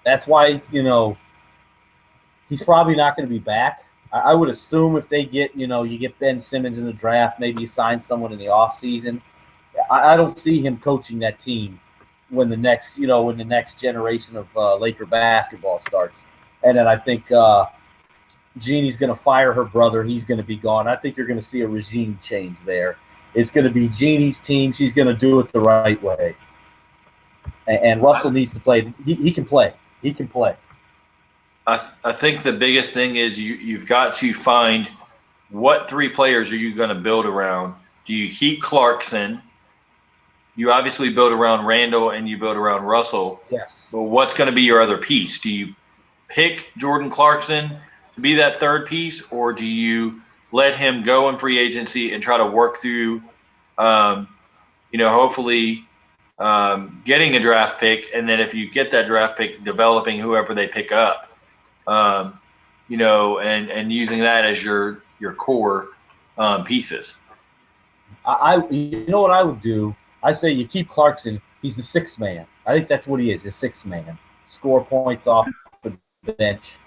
That's why, he's probably not going to be back. I would assume if they get, you get Ben Simmons in the draft, maybe you sign someone in the offseason. I don't see him coaching that team when the next generation of Laker basketball starts. And then I think Jeannie's going to fire her brother. He's going to be gone. I think you're going to see a regime change there. It's going to be Jeannie's team. She's going to do it the right way. And Russell needs to play. He can play. He can play. I think the biggest thing is you've got to find what 3 players are you going to build around. Do you keep Clarkson? You obviously build around Randall and you build around Russell. Yes. But what's going to be your other piece? Do you pick Jordan Clarkson to be that third piece, or do you let him go in free agency and try to work through, hopefully getting a draft pick, and then if you get that draft pick, developing whoever they pick up, and using that as your core pieces. You know what I would do? I say you keep Clarkson. He's the 6th man. I think that's what he is, a 6th man. Score points off the bench.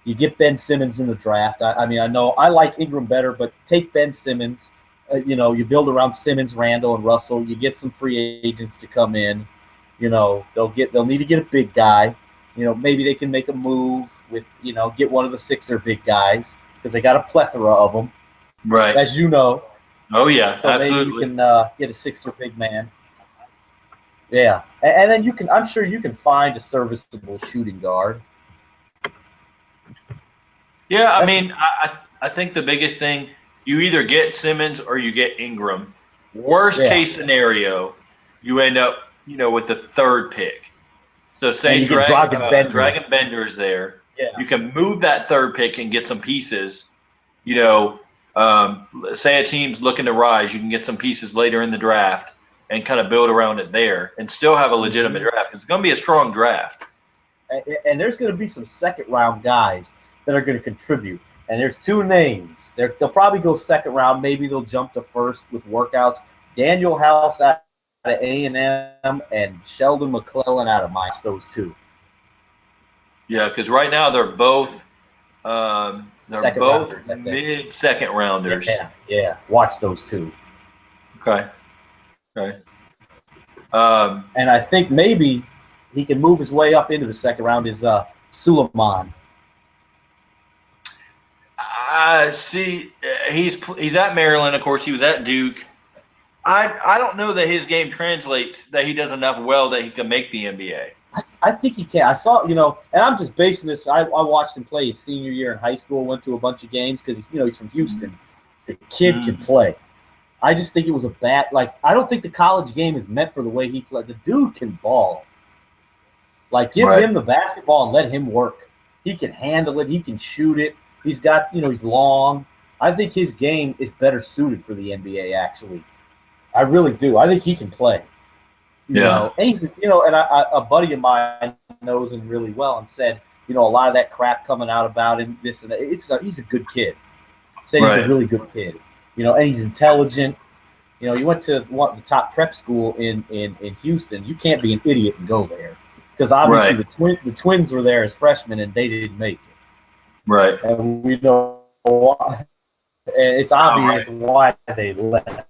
You get Ben Simmons in the draft. I know I like Ingram better, but take Ben Simmons. You build around Simmons, Randall, and Russell. You get some free agents to come in. They'll need to get a big guy. Maybe they can make a move with, get one of the Sixer big guys because they got a plethora of them. Right. As you know. Oh, yeah, so absolutely. Maybe you can get a Sixer big man. Yeah. And then I'm sure you can find a serviceable shooting guard. Yeah, I think the biggest thing, you either get Simmons or you get Ingram. Worst case scenario, you end up, with the 3rd pick. So say Dragon Bender is there. Yeah. You can move that 3rd pick and get some pieces. Say a team's looking to rise, you can get some pieces later in the draft and kind of build around it there and still have a legitimate draft. It's going to be a strong draft. And there's going to be some 2nd-round guys that are going to contribute. And there's 2 names. They'll probably go 2nd round. Maybe they'll jump to 1st with workouts. Daniel House out of A&M and Sheldon McClellan out of Mines, those 2. Yeah, because right now they're both mid-2nd rounders. Yeah. Watch those 2. Okay. And I think maybe he can move his way up into the 2nd round is Suleiman. See, he's at Maryland. Of course, he was at Duke. I don't know that his game translates, that he does enough well that he can make the NBA. I think he can. I saw, and I'm just basing this. I watched him play his senior year in high school, went to a bunch of games because he's from Houston. The kid can play. I just think it was I don't think the college game is meant for the way he played. The dude can ball. Give him the basketball and let him work. He can handle it. He can shoot it. He's got, he's long. I think his game is better suited for the NBA, actually. I really do. I think he can play. You know, and he's, and a buddy of mine knows him really well and said, a lot of that crap coming out about him, this and that. He's a good kid. Said he's a really good kid. And he's intelligent. He went to the top prep school in Houston. You can't be an idiot and go there because obviously the twins were there as freshmen and they didn't make it. Right. And we know why. And it's obvious why they left.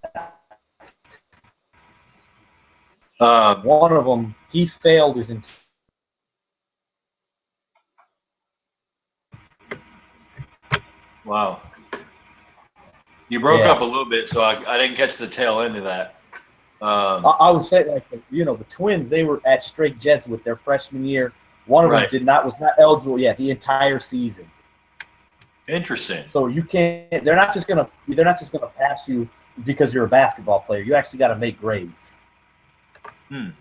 One of them, he failed his entire. Wow. You broke up a little bit, so I didn't catch the tail end of that. I would say, the twins, they were at Straight Jesuit their freshman year. One of them was not eligible yet the entire season. Interesting. So you can't. They're not just gonna pass you because you're a basketball player. You actually got to make grades. And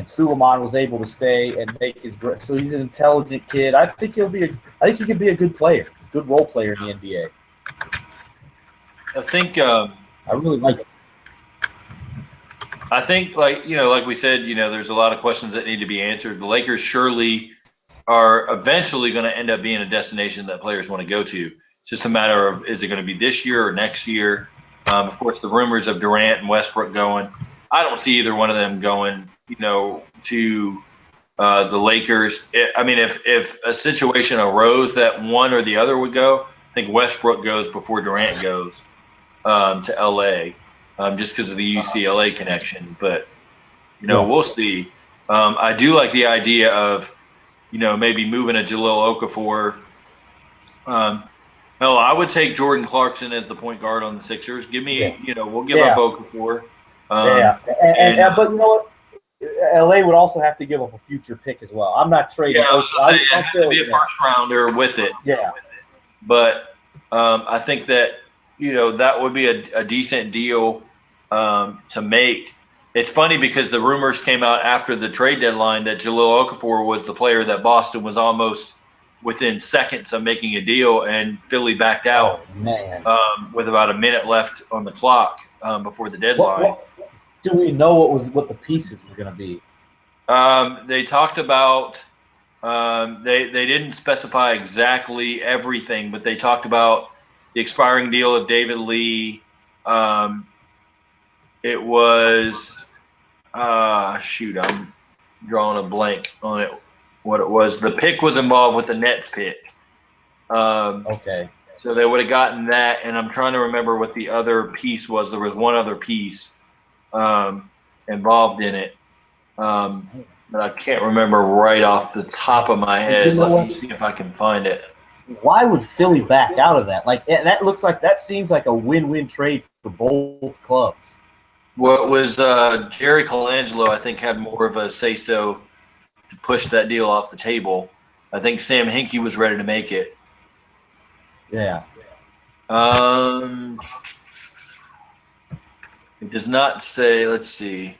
Suleiman was able to stay and make his grade. So he's an intelligent kid. I think he could be a good player, good role player in the NBA. I think I really like it. I think, like we said, there's a lot of questions that need to be answered. The Lakers surely are eventually going to end up being a destination that players want to go to. It's just a matter of, is it going to be this year or next year? Of course, the rumors of Durant and Westbrook going, I don't see either one of them going, to the Lakers. If a situation arose that one or the other would go, I think Westbrook goes before Durant goes to LA, just because of the UCLA connection. But, we'll see. I do like the idea of, maybe moving a Jahlil Okafor No, I would take Jordan Clarkson as the point guard on the Sixers. Give Yeah. me, we'll give up Okafor. Yeah. But you know what? LA would also have to give up a future pick as well. I'm not trading. Yeah, I was gonna say it has to be a first rounder with it. Yeah. But I think that that would be a decent deal to make. It's funny because the rumors came out after the trade deadline that Jahlil Okafor was the player that Boston was almost within seconds of making a deal, and Philly backed out with about a minute left on the clock before the deadline. Do we know what the pieces were going to be? They talked about they didn't specify exactly everything, but they talked about the expiring deal of David Lee. It was shoot, I'm drawing a blank on it. What it was, the pick was involved with the net pick. Okay. So they would have gotten that, and I'm trying to remember what the other piece was. There was one other piece involved in it, but I can't remember right off the top of my head. Let me see if I can find it. Why would Philly back out of that? Like that seems like a win-win trade for both clubs. Well, it was Jerry Colangelo, I think, had more of a say-so to push that deal off the table. I think Sam Hinkie was ready to make it. Yeah. It does not say. Let's see.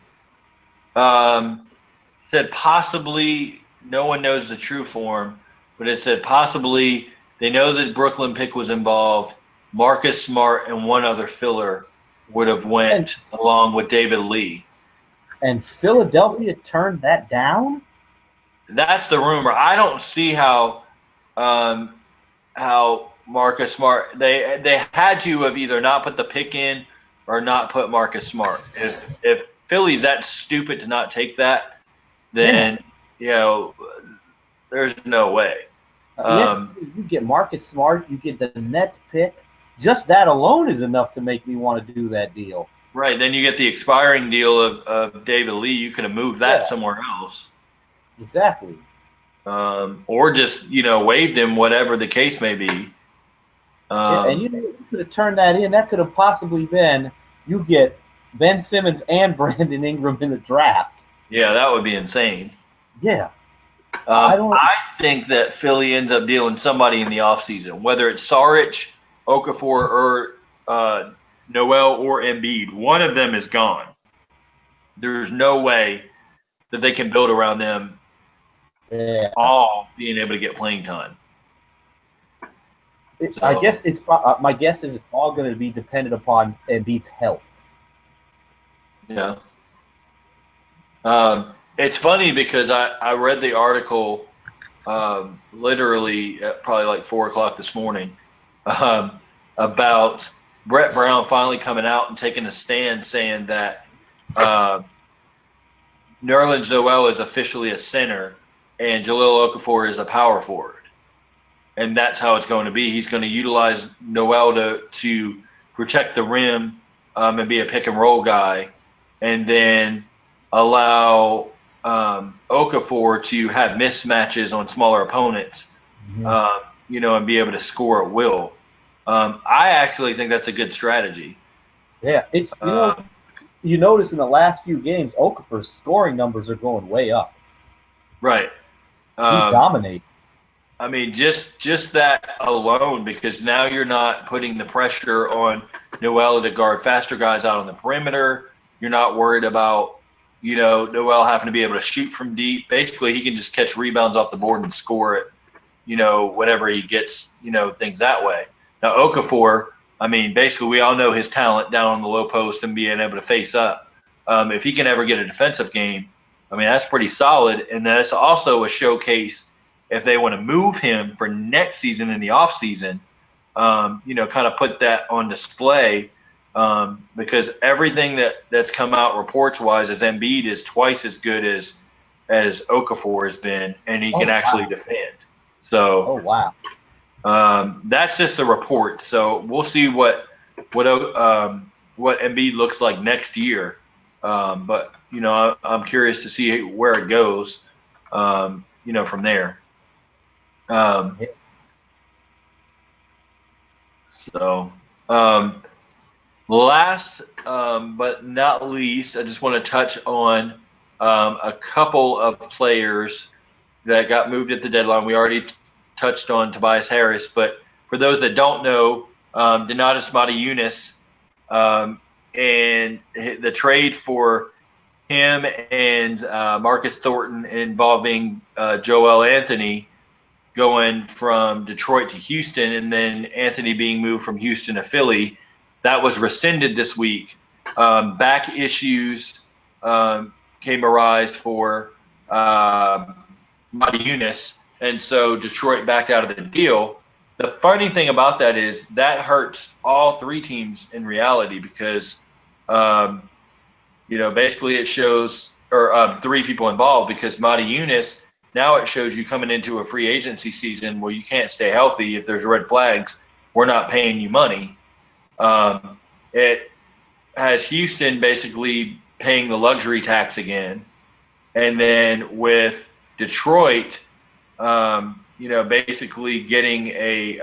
Said possibly, no one knows the true form, but it said possibly they know that Brooklyn pick was involved. Marcus Smart and one other filler would have went along with David Lee. And Philadelphia turned that down? That's the rumor. I don't see how Marcus Smart, they had to have either not put the pick in or not put Marcus Smart. If Philly's that stupid to not take that, then there's no way. You get Marcus Smart, you get the Nets pick. Just that alone is enough to make me want to do that deal. Right. Then you get the expiring deal of David Lee. You could have moved that somewhere else. Exactly. Or just, waived him, whatever the case may be. And you could have turned that in. That could have possibly been you get Ben Simmons and Brandon Ingram in the draft. Yeah, that would be insane. Yeah. I think that Philly ends up dealing somebody in the offseason, whether it's Saric, Okafor, or Noel or Embiid. One of them is gone. There's no way that they can build around them all being able to get playing time. I guess my guess is it's all going to be dependent upon Embiid's health. Yeah. It's funny because I read the article literally at probably like 4 o'clock this morning about Brett Brown finally coming out and taking a stand saying that Nerlens Noel is officially a center and Jahlil Okafor is a power forward. And that's how it's going to be. He's going to utilize Noel to protect the rim and be a pick and roll guy, and then allow Okafor to have mismatches on smaller opponents, and be able to score at will. I actually think that's a good strategy. Yeah, it's you notice in the last few games, Okafor's scoring numbers are going way up. Right. He's dominating. I mean, just that alone, because now you're not putting the pressure on Noel to guard faster guys out on the perimeter. You're not worried about, Noel having to be able to shoot from deep. Basically, he can just catch rebounds off the board and score it, whatever he gets, things that way. Now, Okafor, I mean, basically we all know his talent down on the low post and being able to face up. If he can ever get a defensive game, I mean, that's pretty solid. And that's also a showcase if they want to move him for next season in the offseason, kind of put that on display because everything that's come out reports-wise is Embiid is twice as good as Okafor has been, and he can actually defend. So, that's just a report. So we'll see what Embiid looks like next year. But I'm curious to see where it goes. From there. So, last but not least, I just want to touch on a couple of players that got moved at the deadline. We already touched on Tobias Harris, but for those that don't know, Donatas Motiejunas, and the trade for him and Marcus Thornton involving Joel Anthony going from Detroit to Houston, and then Anthony being moved from Houston to Philly, that was rescinded this week. Back issues came arise for Motiejunas, and so Detroit backed out of the deal. The funny thing about that is that hurts all three teams in reality because, basically it shows or three people involved because Motiejunas, now it shows you coming into a free agency season where you can't stay healthy. If there's red flags, we're not paying you money. It has Houston basically paying the luxury tax again. And then with Detroit, basically getting a,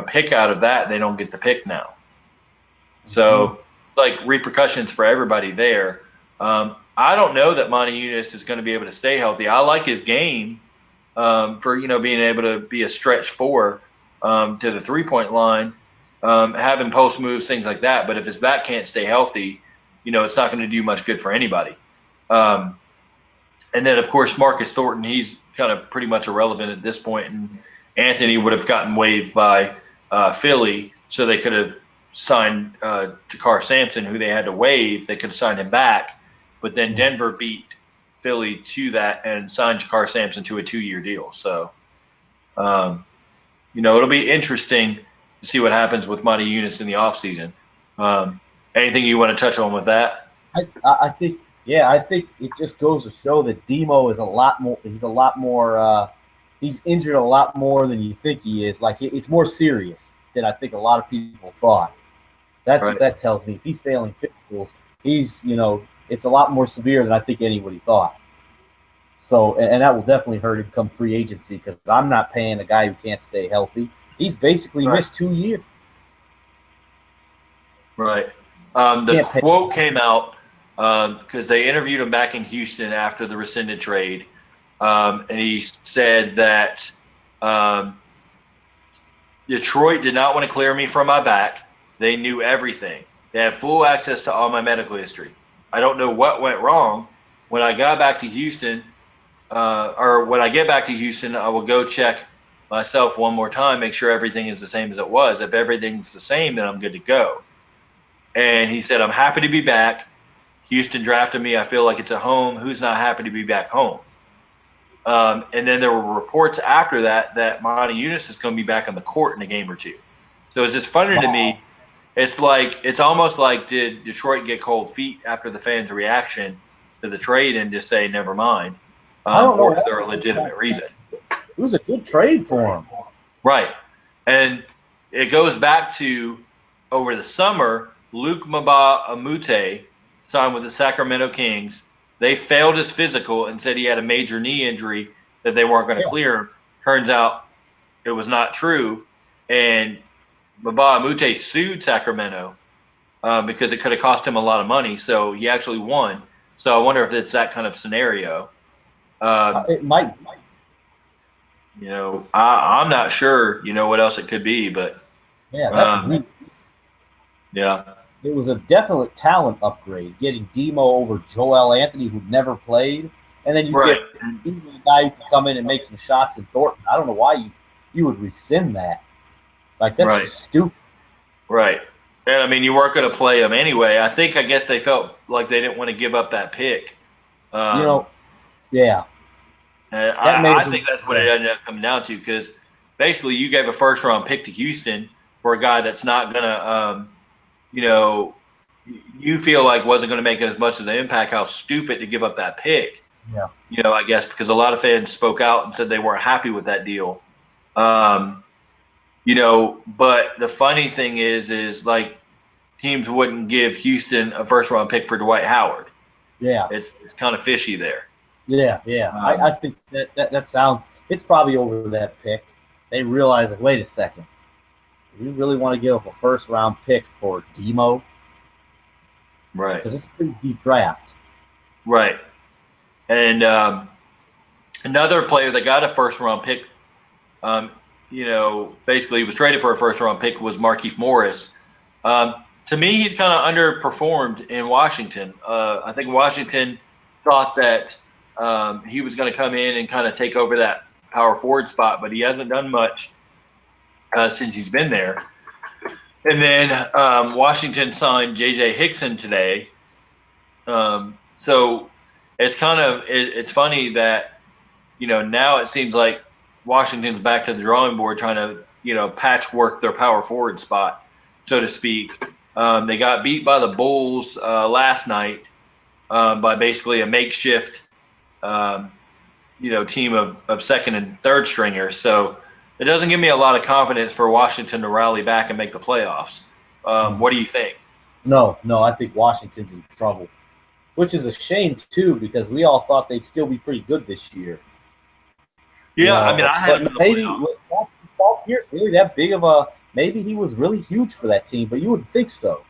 pick out of that, they don't get the pick now. So it's like repercussions for everybody there. I don't know that Motiejunas is going to be able to stay healthy. I like his game for, being able to be a stretch four to the 3-point line, having post moves, things like that. But if his back can't stay healthy, it's not going to do much good for anybody. And then, of course, Marcus Thornton, he's kind of pretty much irrelevant at this point. And Anthony would have gotten waived by Philly, so they could have signed Jakar Sampson, who they had to waive. They could have signed him back. But then Denver beat Philly to that and signed Jakar Sampson to a 2-year deal. So, it'll be interesting to see what happens with Motiejunas in the offseason. Anything you want to touch on with that? I think it just goes to show that Demo is a lot more. He's injured a lot more than you think he is. Like it's more serious than I think a lot of people thought. That's right. What that tells me. If he's failing physicals, he's it's a lot more severe than I think anybody thought. So, and that will definitely hurt him come free agency because I'm not paying a guy who can't stay healthy. He's basically missed 2 years. Right. The quote came out because they interviewed him back in Houston after the rescinded trade, and he said that Detroit did not want to clear me from my back. They knew everything. They had full access to all my medical history. I don't know what went wrong. When I got back to Houston, when I get back to Houston, I will go check myself one more time, make sure everything is the same as it was. If everything's the same, then I'm good to go. And he said, I'm happy to be back. Houston drafted me. I feel like it's a home. Who's not happy to be back home? And then there were reports after that Motiejunas is going to be back on the court in a game or two. So it's just funny to me. It's almost like, did Detroit get cold feet after the fans' reaction to the trade and just say never mind, or is there a legitimate reason? It was a good trade for him, right? And it goes back to over the summer, Luke Mbah-a-Moute signed with the Sacramento Kings. They failed his physical and said he had a major knee injury that they weren't going to clear him. Turns out it was not true, and Mbah-a-Moute sued Sacramento because it could have cost him a lot of money. So he actually won. So I wonder if it's that kind of scenario. It might. I'm not sure. What else it could be, but that's yeah. It was a definite talent upgrade, getting Demo over Joel Anthony, who'd never played, and then you get a guy who can come in and make some shots in Thornton. I don't know why you would rescind that. Like, that's stupid. Right. And, I mean, you weren't going to play him anyway. I guess they felt like they didn't want to give up that pick. Yeah. I think that's what it ended up coming down to because basically you gave a first-round pick to Houston for a guy that's not going to, you feel like wasn't going to make as much of an impact. How stupid to give up that pick. Yeah. I guess because a lot of fans spoke out and said they weren't happy with that deal. But the funny thing is like teams wouldn't give Houston a first-round pick for Dwight Howard. Yeah. It's kind of fishy there. Yeah. I think that sounds – it's probably over that pick. They realize, like, wait a second. we really want to give up a first-round pick for Demo? Right. Because it's a pretty deep draft. Right. And another player that got a first-round pick, basically was traded for a first-round pick was Markieff Morris. To me, he's kind of underperformed in Washington. I think Washington thought that he was going to come in and kind of take over that power forward spot, but he hasn't done much since he's been there. And then Washington signed J.J. Hickson today. So it's it's funny that, now it seems like Washington's back to the drawing board trying to, patchwork their power forward spot, so to speak. They got beat by the Bulls last night by basically a makeshift, team of second and third stringers. So it doesn't give me a lot of confidence for Washington to rally back and make the playoffs. What do you think? No, I think Washington's in trouble, which is a shame too, because we all thought they'd still be pretty good this year. Yeah, I mean, I had him in the maybe playoffs. with 12 years, really that big of a maybe he was really huge for that team, but you wouldn't think so.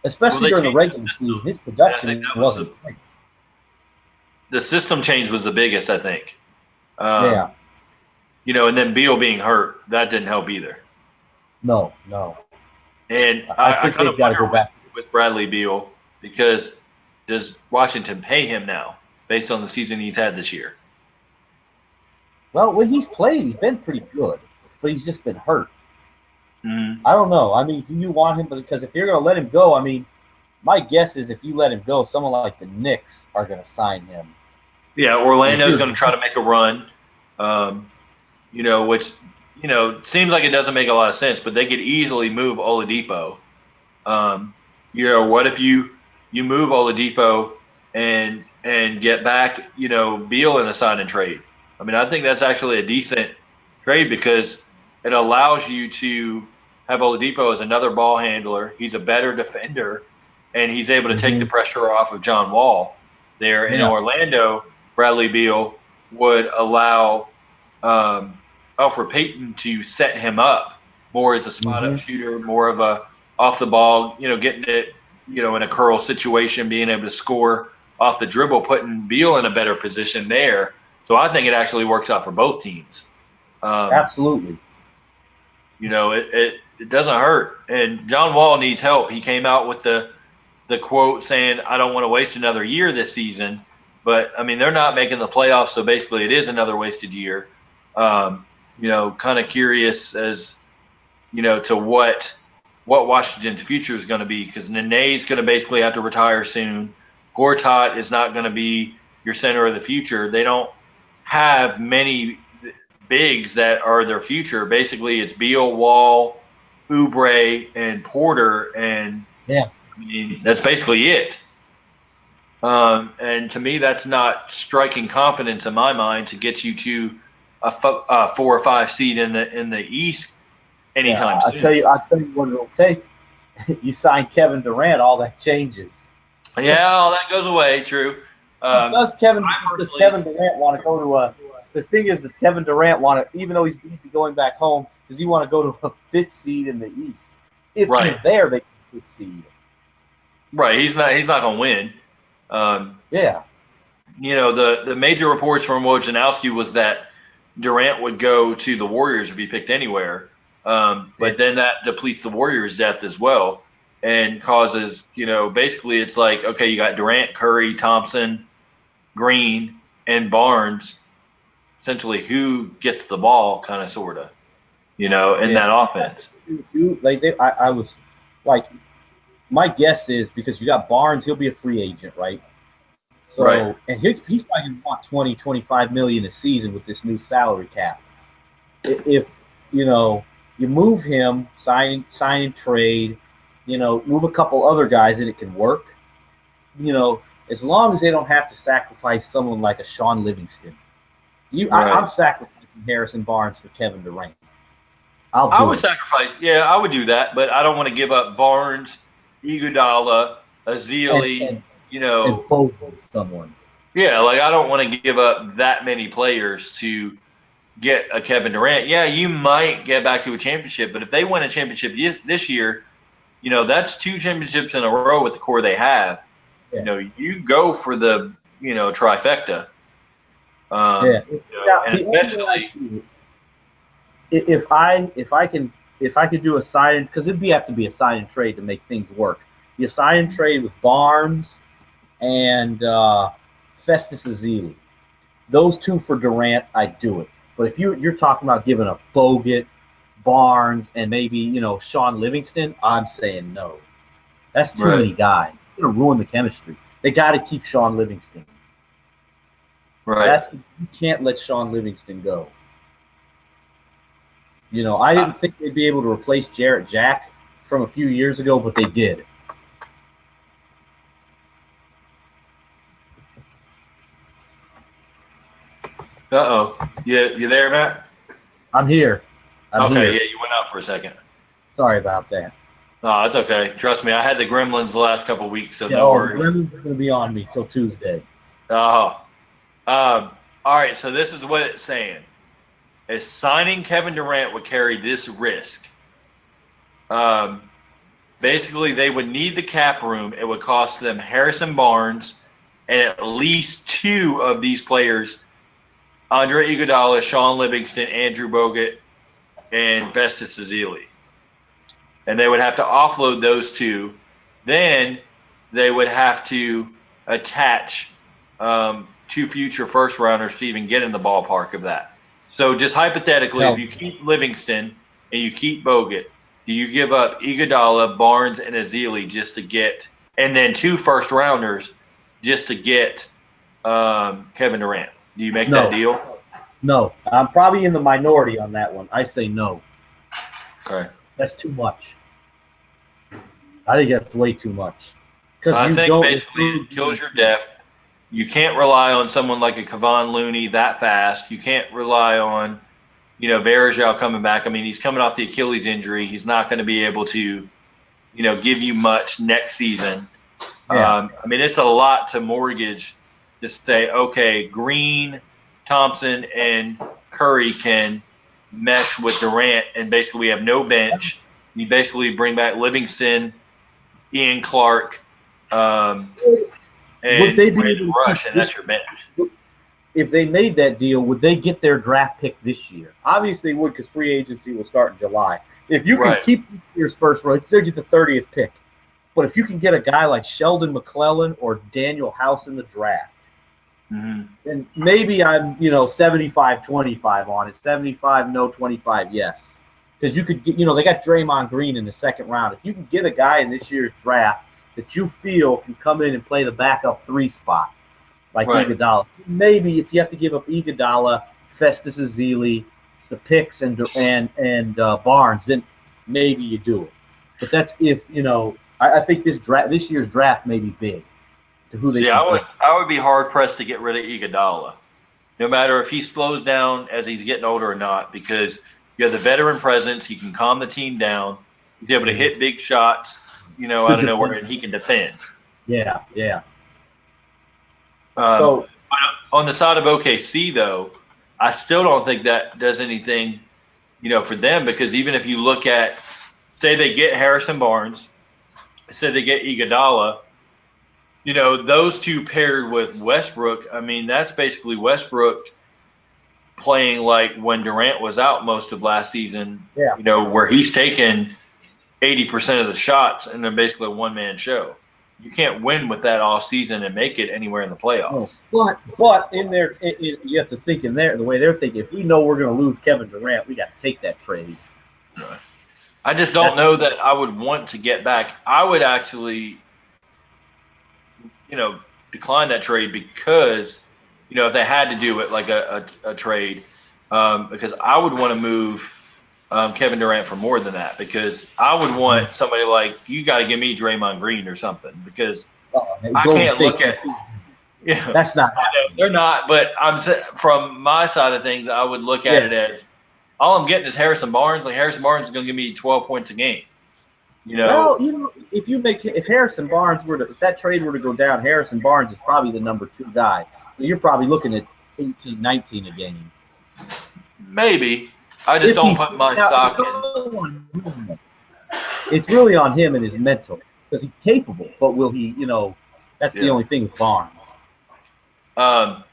Especially during the regular season, his production wasn't great. The system change was the biggest, I think. Yeah. And then Beal being hurt, that didn't help either. No. And I I think kind they've of got to go wonder back with Bradley Beal, because does Washington pay him now based on the season he's had this year? Well, when he's played, he's been pretty good, but he's just been hurt. Mm-hmm. I don't know. I mean, do you want him? Because if you're going to let him go, I mean, my guess is if you let him go, someone like the Knicks are going to sign him. Yeah, Orlando's going to try to make a run, which, seems like it doesn't make a lot of sense, but they could easily move Oladipo. What if you move Oladipo and get back, Beal in a sign and trade? I mean, I think that's actually a decent trade because it allows you to have Oladipo as another ball handler. He's a better defender, and he's able to take the pressure off of John Wall there. In Orlando, Bradley Beal would allow Alfred Payton to set him up more as a spot-up shooter, more of a off the ball, getting it, in a curl situation, being able to score off the dribble, putting Beal in a better position there. So I think it actually works out for both teams. Absolutely. It doesn't hurt. And John Wall needs help. He came out with the quote saying, "I don't want to waste another year this season." But, I mean, they're not making the playoffs, so basically it is another wasted year. Kind of curious as, to what Washington's future is going to be, because Nene's going to basically have to retire soon. Gortat is not going to be your center of the future. They don't have many bigs that are their future. Basically, it's Beal, Wall, Oubre, and Porter, and I mean, that's basically it. And to me, that's not striking confidence in my mind to get you to a 4 or 5 seed in the East anytime soon. I'll tell you what it'll take. You sign Kevin Durant, all that changes. Yeah, all that goes away. True. Does Kevin Durant want to go to a? The thing is, does Kevin Durant want to, even though he's going back home, does he want to go to a 5th seed in the East? If he's there, they can 5th seed. Right. He's not going to win. The major reports from Wojnarowski was that Durant would go to the Warriors if he picked anywhere. But then that depletes the Warriors' depth as well and causes, basically it's like, okay, you got Durant, Curry, Thompson, Green, and Barnes. Essentially, who gets the ball, kind of, sort of, in that offense. I was like, my guess is because you got Barnes, he'll be a free agent, right? So, right. And he's probably going to want $20-25 million a season with this new salary cap. If you move him, sign and trade, move a couple other guys, and it can work. As long as they don't have to sacrifice someone like a Sean Livingston. I'm sacrificing Harrison Barnes for Kevin Durant. I would sacrifice. Yeah, I would do that, but I don't want to give up Barnes, Iguodala, Azili, and Bobo, someone. Yeah, like I don't want to give up that many players to, get a Kevin Durant, yeah, you might get back to a championship. But if they win a championship this year, that's 2 championships in a row with the core they have. Yeah. You go for the trifecta. Yeah. Now, And the only way I especially if I could do a sign, because it'd have to be a sign and trade to make things work. You sign and trade with Barnes and Festus Ezeli. Those 2 for Durant, I'd do it. But if you're talking about giving up Bogut, Barnes, and maybe Sean Livingston, I'm saying no. That's too many guys. It's gonna ruin the chemistry. They got to keep Sean Livingston. Right. You can't let Sean Livingston go. I didn't think they'd be able to replace Jarrett Jack from a few years ago, but they did. Uh-oh. You there, Matt? I'm here. I'm here. Yeah, you went out for a second. Sorry about that. No, it's okay. Trust me, I had the gremlins the last couple of weeks, so no worries. The gremlins are going to be on me till Tuesday. Oh. All right, so this is what it's saying. Is signing Kevin Durant would carry this risk. Basically, they would need the cap room. It would cost them Harrison Barnes and at least 2 of these players, Andre Iguodala, Sean Livingston, Andrew Bogut, and Festus Ezeli. And they would have to offload those 2. Then they would have to attach 2 future first-rounders to even get in the ballpark of that. So just hypothetically, if you keep Livingston and you keep Bogut, do you give up Iguodala, Barnes, and Ezeli just to get – and then 2 first-rounders just to get Kevin Durant? Do you make that deal? No. I'm probably in the minority on that one. I say no. Okay. That's too much. I think that's way too much. I think basically it kills your depth. You can't rely on someone like a Kevon Looney that fast. You can't rely on, Varejao coming back. I mean, he's coming off the Achilles injury. He's not going to be able to, give you much next season. Yeah. I mean, it's a lot to mortgage to say, okay, Green, Thompson, and Curry can mesh with Durant, and basically we have no bench. You basically bring back Livingston, Ian Clark, and Brandon Rush, and that's your bench. If they made that deal, would they get their draft pick this year? Obviously, they would, because free agency will start in July. If you can keep this year's first round, they'll get the 30th pick. But if you can get a guy like Sheldon McClellan or Daniel House in the draft, then maybe I'm 75-25 on it. 75 no, 25 yes. Because you could get, they got Draymond Green in the second round. If you can get a guy in this year's draft that you feel can come in and play the backup 3 spot, like Iguodala, maybe if you have to give up Iguodala, Festus Ezeli, the picks and Barnes, then maybe you do it. But that's if I think this year's draft may be big. To who they I would be hard pressed to get rid of Iguodala, no matter if he slows down as he's getting older or not, because you have the veteran presence. He can calm the team down. He's able to hit big shots, out of nowhere, and he can defend. Yeah. So on the side of OKC, though, I still don't think that does anything, for them, because even if you look at, say they get Harrison Barnes, say they get Iguodala, those 2 paired with Westbrook, I mean, that's basically Westbrook playing like when Durant was out most of last season, where he's taken 80% of the shots and they're basically a one-man show. You can't win with that all season and make it anywhere in the playoffs. But in there, you have to think in there the way they're thinking. If we know we're going to lose Kevin Durant, we got to take that trade. Right. I just don't know that I would want to get back. I would actually, decline that trade because, if they had to do it like a trade, because I would want to move Kevin Durant for more than that, because I would want somebody like, you got to give me Draymond Green or something, because I can't look at that's not they're not, but I'm from my side of things, I would look at it as all I'm getting is Harrison Barnes. Like, Harrison Barnes is going to give me 12 points a game. Well, if Harrison Barnes if that trade were to go down, Harrison Barnes is probably the number 2 guy. So you're probably looking at 18, 19 a game. Maybe. I just don't put my stock in. It's really on him and his mental because he's capable, but will he? That's the only thing with Barnes.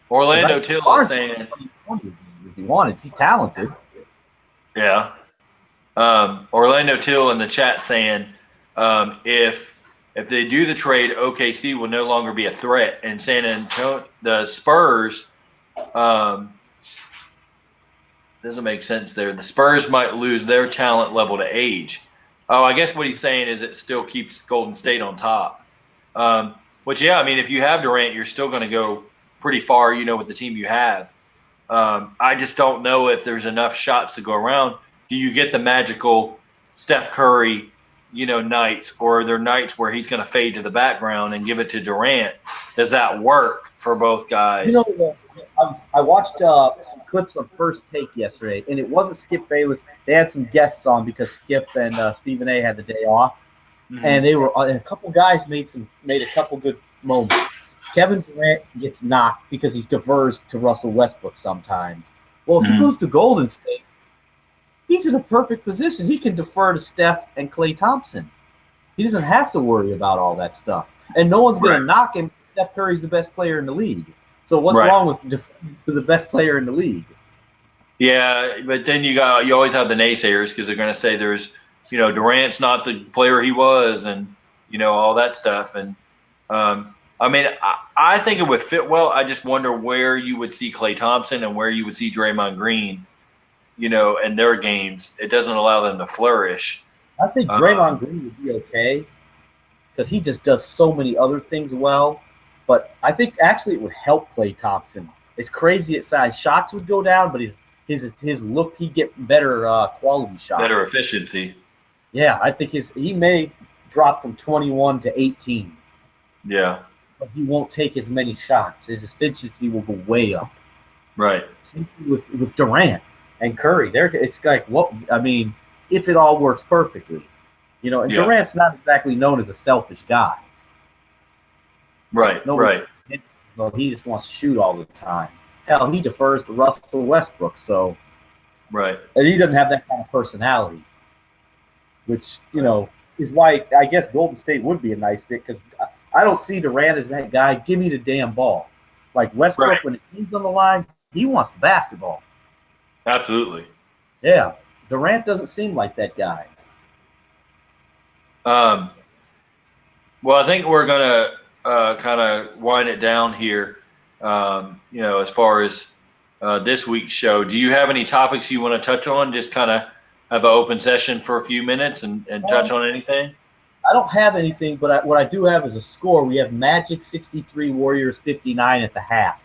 Orlando Till is saying if he wanted, he's talented. Yeah. Orlando Till in the chat saying if they do the trade, OKC will no longer be a threat, and San Antonio, the Spurs, doesn't make sense there. The Spurs might lose their talent level to age. Oh, I guess what he's saying is it still keeps Golden State on top. Which, yeah, I mean, if you have Durant, you're still going to go pretty far, with the team you have. I just don't know if there's enough shots to go around. Do you get the magical Steph Curry, nights, or are there nights where he's going to fade to the background and give it to Durant? Does that work for both guys? I watched some clips on First Take yesterday, and it wasn't Skip Bayless. They had some guests on because Skip and Stephen A. had the day off, and and a couple guys made a couple good moments. Kevin Durant gets knocked because he defers to Russell Westbrook sometimes. Well, if he goes to Golden State, he's in a perfect position. He can defer to Steph and Klay Thompson. He doesn't have to worry about all that stuff, and no one's going to knock him. Steph Curry's the best player in the league. So what's wrong with deferring to the best player in the league? Yeah, but then you always have the naysayers because they're going to say there's Durant's not the player he was, and all that stuff. And I mean, I think it would fit well. I just wonder where you would see Klay Thompson and where you would see Draymond Green, in their games. It doesn't allow them to flourish. I think Draymond Green would be okay because he just does so many other things well. But I think actually it would help Klay Thompson. It's crazy at size. Shots would go down, but his look, he'd get better quality shots. Better efficiency. Yeah, I think he may drop from 21 to 18. Yeah. But he won't take as many shots. His efficiency will go way up. Right. Same thing with Durant and Curry. It's like, if it all works perfectly. Durant's not exactly known as a selfish guy. Right, right. Well, he just wants to shoot all the time. Hell, he defers to Russell Westbrook, so. Right. And he doesn't have that kind of personality, which, is why I guess Golden State would be a nice fit because I don't see Durant as that guy. Give me the damn ball. Like Westbrook, when he's on the line, he wants the basketball. Absolutely. Yeah. Durant doesn't seem like that guy. Well, I think we're going to kind of wind it down here, as far as this week's show. Do you have any topics you want to touch on? Just kind of have an open session for a few minutes and touch on anything? I don't have anything, but what I do have is a score. We have Magic 63, Warriors 59 at the half.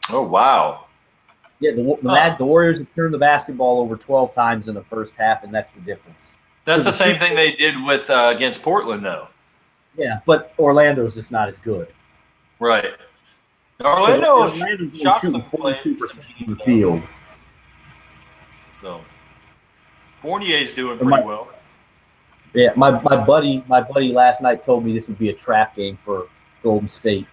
Oh, wow. Yeah, the Warriors have turned the basketball over 12 times in the first half, and that's the difference. That's the same thing they did with against Portland, though. Yeah, but Orlando's just not as good. Right. Orlando's shooting 42% from the field. So Fournier's doing pretty well. Yeah, my buddy last night told me this would be a trap game for Golden State.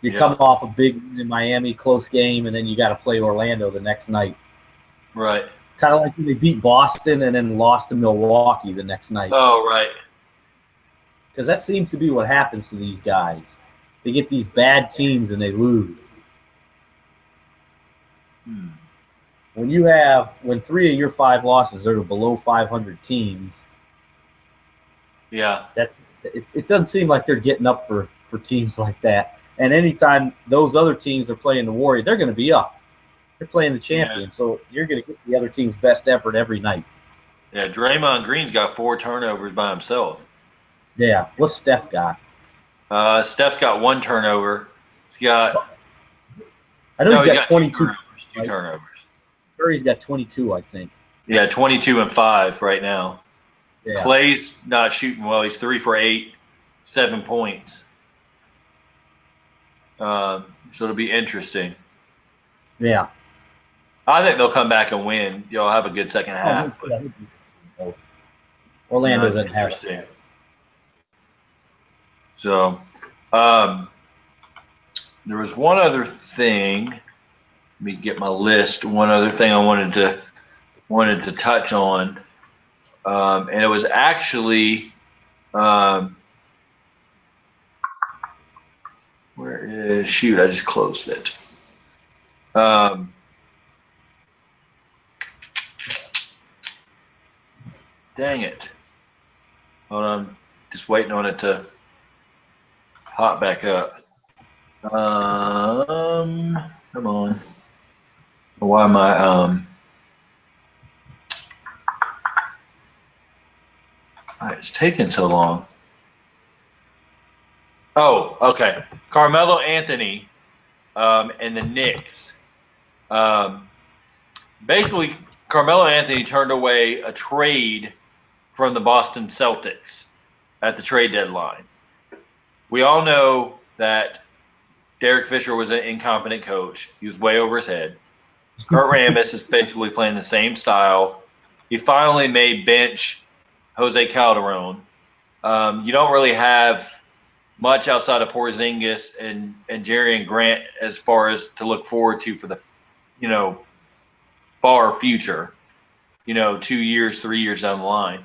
You come off a big win in Miami, close game, and then you got to play Orlando the next night. Right. Kind of like when they beat Boston and then lost to Milwaukee the next night. Oh, right. Because that seems to be what happens to these guys. They get these bad teams and they lose. When 3 of your 5 losses are to below 500 teams, it doesn't seem like they're getting up for teams like that. And anytime those other teams are playing the Warriors, they're going to be up. They're playing the champion, so you're going to get the other team's best effort every night. Yeah, Draymond Green's got 4 turnovers by himself. Yeah, what's Steph got? Steph's got 1 turnover. He's got 22 2 turnovers. Curry's got 22, I think. Yeah, 22 and 5 right now. Yeah. Klay's not shooting well. He's 3 for 8, 7 points. So it'll be interesting. Yeah. I think they'll come back and win. You'll have a good second half. Orlando doesn't have it. So there was one other thing me get my list. One other thing I wanted to touch on, and it was actually where is shoot? I just closed it. Dang it! Hold on, just waiting on it to pop back up. Come on. Why am I it's taking so long. Oh, okay. Carmelo Anthony and the Knicks. Basically, Carmelo Anthony turned away a trade from the Boston Celtics at the trade deadline. We all know that Derek Fisher was an incompetent coach. He was way over his head. Kurt Rambis is basically playing the same style. He finally made bench Jose Calderon. You don't really have much outside of Porzingis and Jerry Grant as far as to look forward to for the, far future, 2 years, 3 years down the line.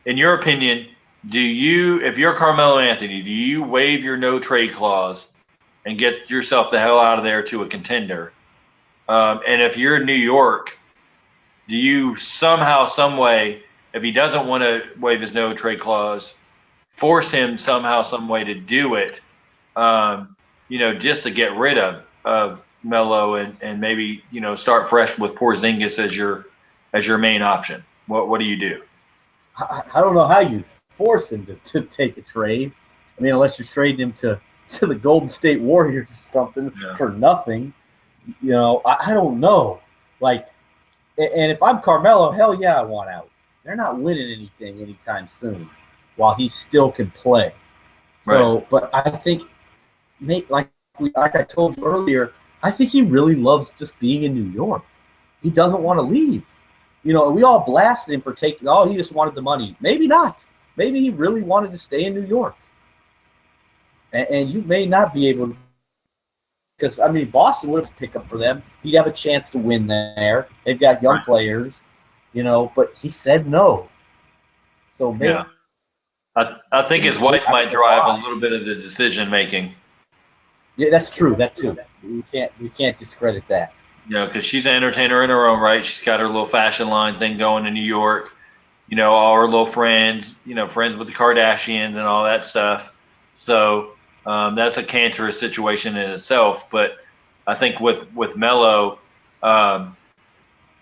In your opinion, if you're Carmelo Anthony, do you waive your no trade clause and get yourself the hell out of there to a contender? And if you're in New York, do you somehow, some way, if he doesn't want to waive his no trade clause, force him somehow, some way to do it, just to get rid of Melo and maybe, start fresh with Porzingis as your main option? What do you do? I don't know how you force him to take a trade. I mean, unless you're trading him to the Golden State Warriors or something for nothing. I don't know. Like, and if I'm Carmelo, hell yeah, I want out. They're not winning anything anytime soon while he still can play. So, right. But I think, like I told you earlier, I think he really loves just being in New York. He doesn't want to leave. We all blasted him for taking, he just wanted the money. Maybe not. Maybe he really wanted to stay in New York. And you may not be able to, because, Boston would have picked up for them. He'd have a chance to win there. They've got young players, but he said no. So maybe, yeah. I think his wife might drive a little bit of the decision making. Yeah, that's true. That too. We can't discredit that. Because she's an entertainer in her own right. She's got her little fashion line thing going in New York. All her little friends. Friends with the Kardashians and all that stuff. So that's a cancerous situation in itself. But I think with Melo,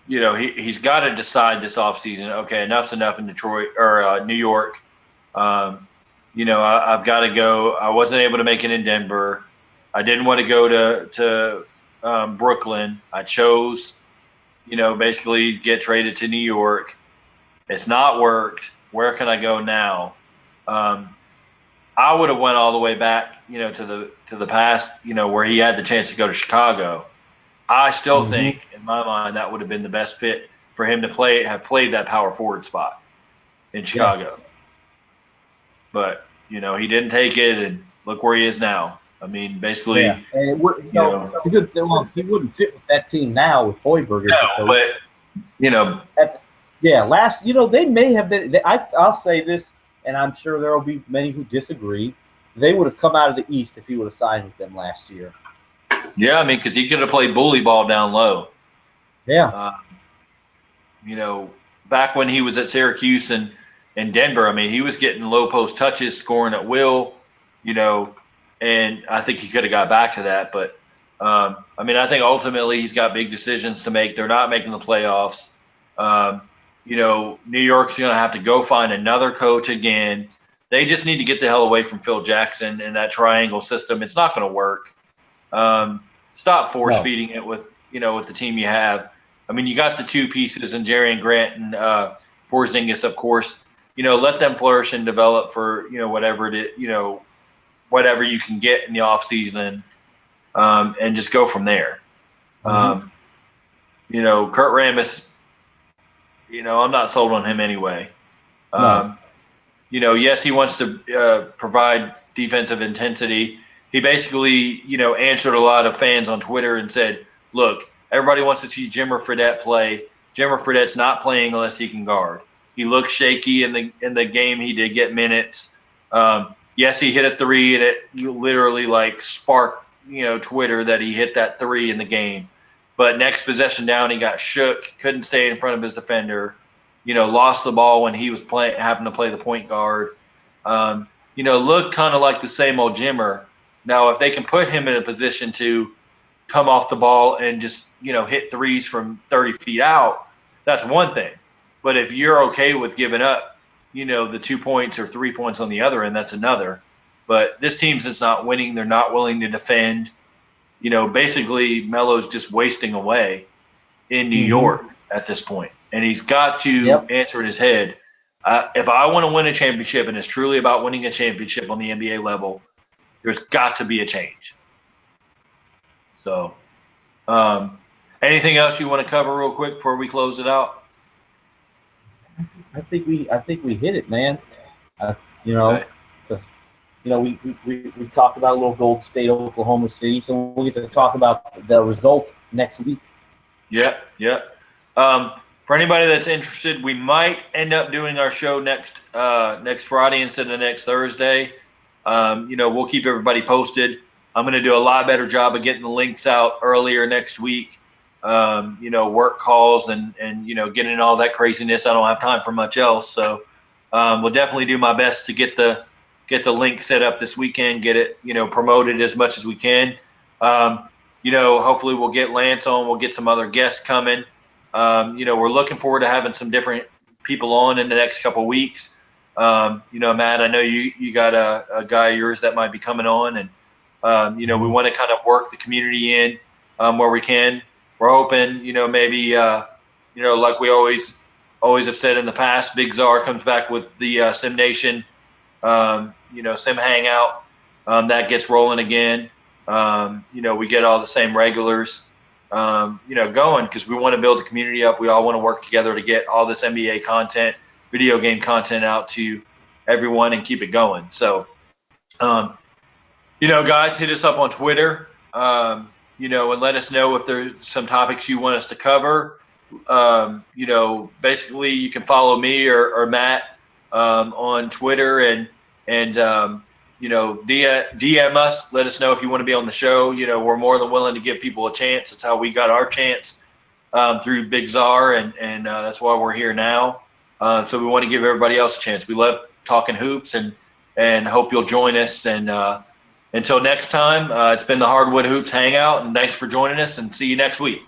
he's got to decide this offseason. Okay, enough's enough in Detroit or New York. I've got to go. I wasn't able to make it in Denver. I didn't want to go to Brooklyn. I chose, basically get traded to New York. It's not worked. Where can I go now? I would have went all the way back, to the past, where he had the chance to go to Chicago. I still think, in my mind, that would have been the best fit for him to have played that power forward spot in Chicago. Yes. But, he didn't take it, and look where he is now. Basically, and it would, it's a good thing. Well, he wouldn't fit with that team now with Hoiberg. No, but last, they may have been. I'll say this, and I'm sure there will be many who disagree. They would have come out of the East if he would have signed with them last year. Yeah, because he could have played bully ball down low. Yeah. Back when he was at Syracuse and Denver, he was getting low post touches, scoring at will. And I think he could have got back to that. But, I think ultimately he's got big decisions to make. They're not making the playoffs. New York's going to have to go find another coach again. They just need to get the hell away from Phil Jackson and that triangle system. It's not going to work. Stop force feeding it with the team you have. You got the two pieces in Jerry and Grant and Porzingis, of course. Let them flourish and develop for, whatever it is, whatever you can get in the off season, and just go from there. Kurt Rambis, I'm not sold on him anyway. Yes, he wants to provide defensive intensity. He basically, answered a lot of fans on Twitter and said, look, everybody wants to see Jimmer Fredette play. Jimmer Fredette's not playing unless he can guard. He looked shaky in the game. He did get minutes. Yes, he hit a three, and it literally like sparked Twitter that he hit that three in the game. But next possession down, he got shook, couldn't stay in front of his defender. Lost the ball when he was having to play the point guard. Looked kind of like the same old Jimmer. Now, if they can put him in a position to come off the ball and just hit threes from 30 feet out, that's one thing. But if you're okay with giving up, the 2 points or 3 points on the other end, that's another. But this team's just not winning. They're not willing to defend. Basically Melo's just wasting away in New York at this point. And he's got to answer in his head, if I want to win a championship, and it's truly about winning a championship on the NBA level, there's got to be a change. So anything else you want to cover real quick before we close it out? I think we hit it, man. Because we talked about a little Gold State, Oklahoma City, so we'll get to talk about the result next week. Yeah. For anybody that's interested, we might end up doing our show next Friday instead of next Thursday. We'll keep everybody posted. I'm going to do a lot better job of getting the links out earlier next week. Work calls and getting all that craziness. I don't have time for much else. So we'll definitely do my best to get the link set up this weekend, get it, promoted as much as we can. Hopefully we'll get Lance on. We'll get some other guests coming. We're looking forward to having some different people on in the next couple of weeks. Matt, I know you got a guy of yours that might be coming on, and we want to kind of work the community in where we can. We're hoping, maybe, like we always have said in the past, Big Czar comes back with the Sim Nation, Sim Hangout, that gets rolling again. We get all the same regulars, going, because we want to build the community up. We all want to work together to get all this NBA content, video game content out to everyone and keep it going. So, guys, hit us up on Twitter, and let us know if there's some topics you want us to cover. Basically you can follow me or Matt on Twitter and DM us. Let us know if you want to be on the show. We're more than willing to give people a chance. That's how we got our chance through Big Czar, and that's why we're here now. So we want to give everybody else a chance. We love talking hoops, and hope you'll join us. And until next time, it's been the Hardwood Hoops Hangout, and thanks for joining us, and see you next week.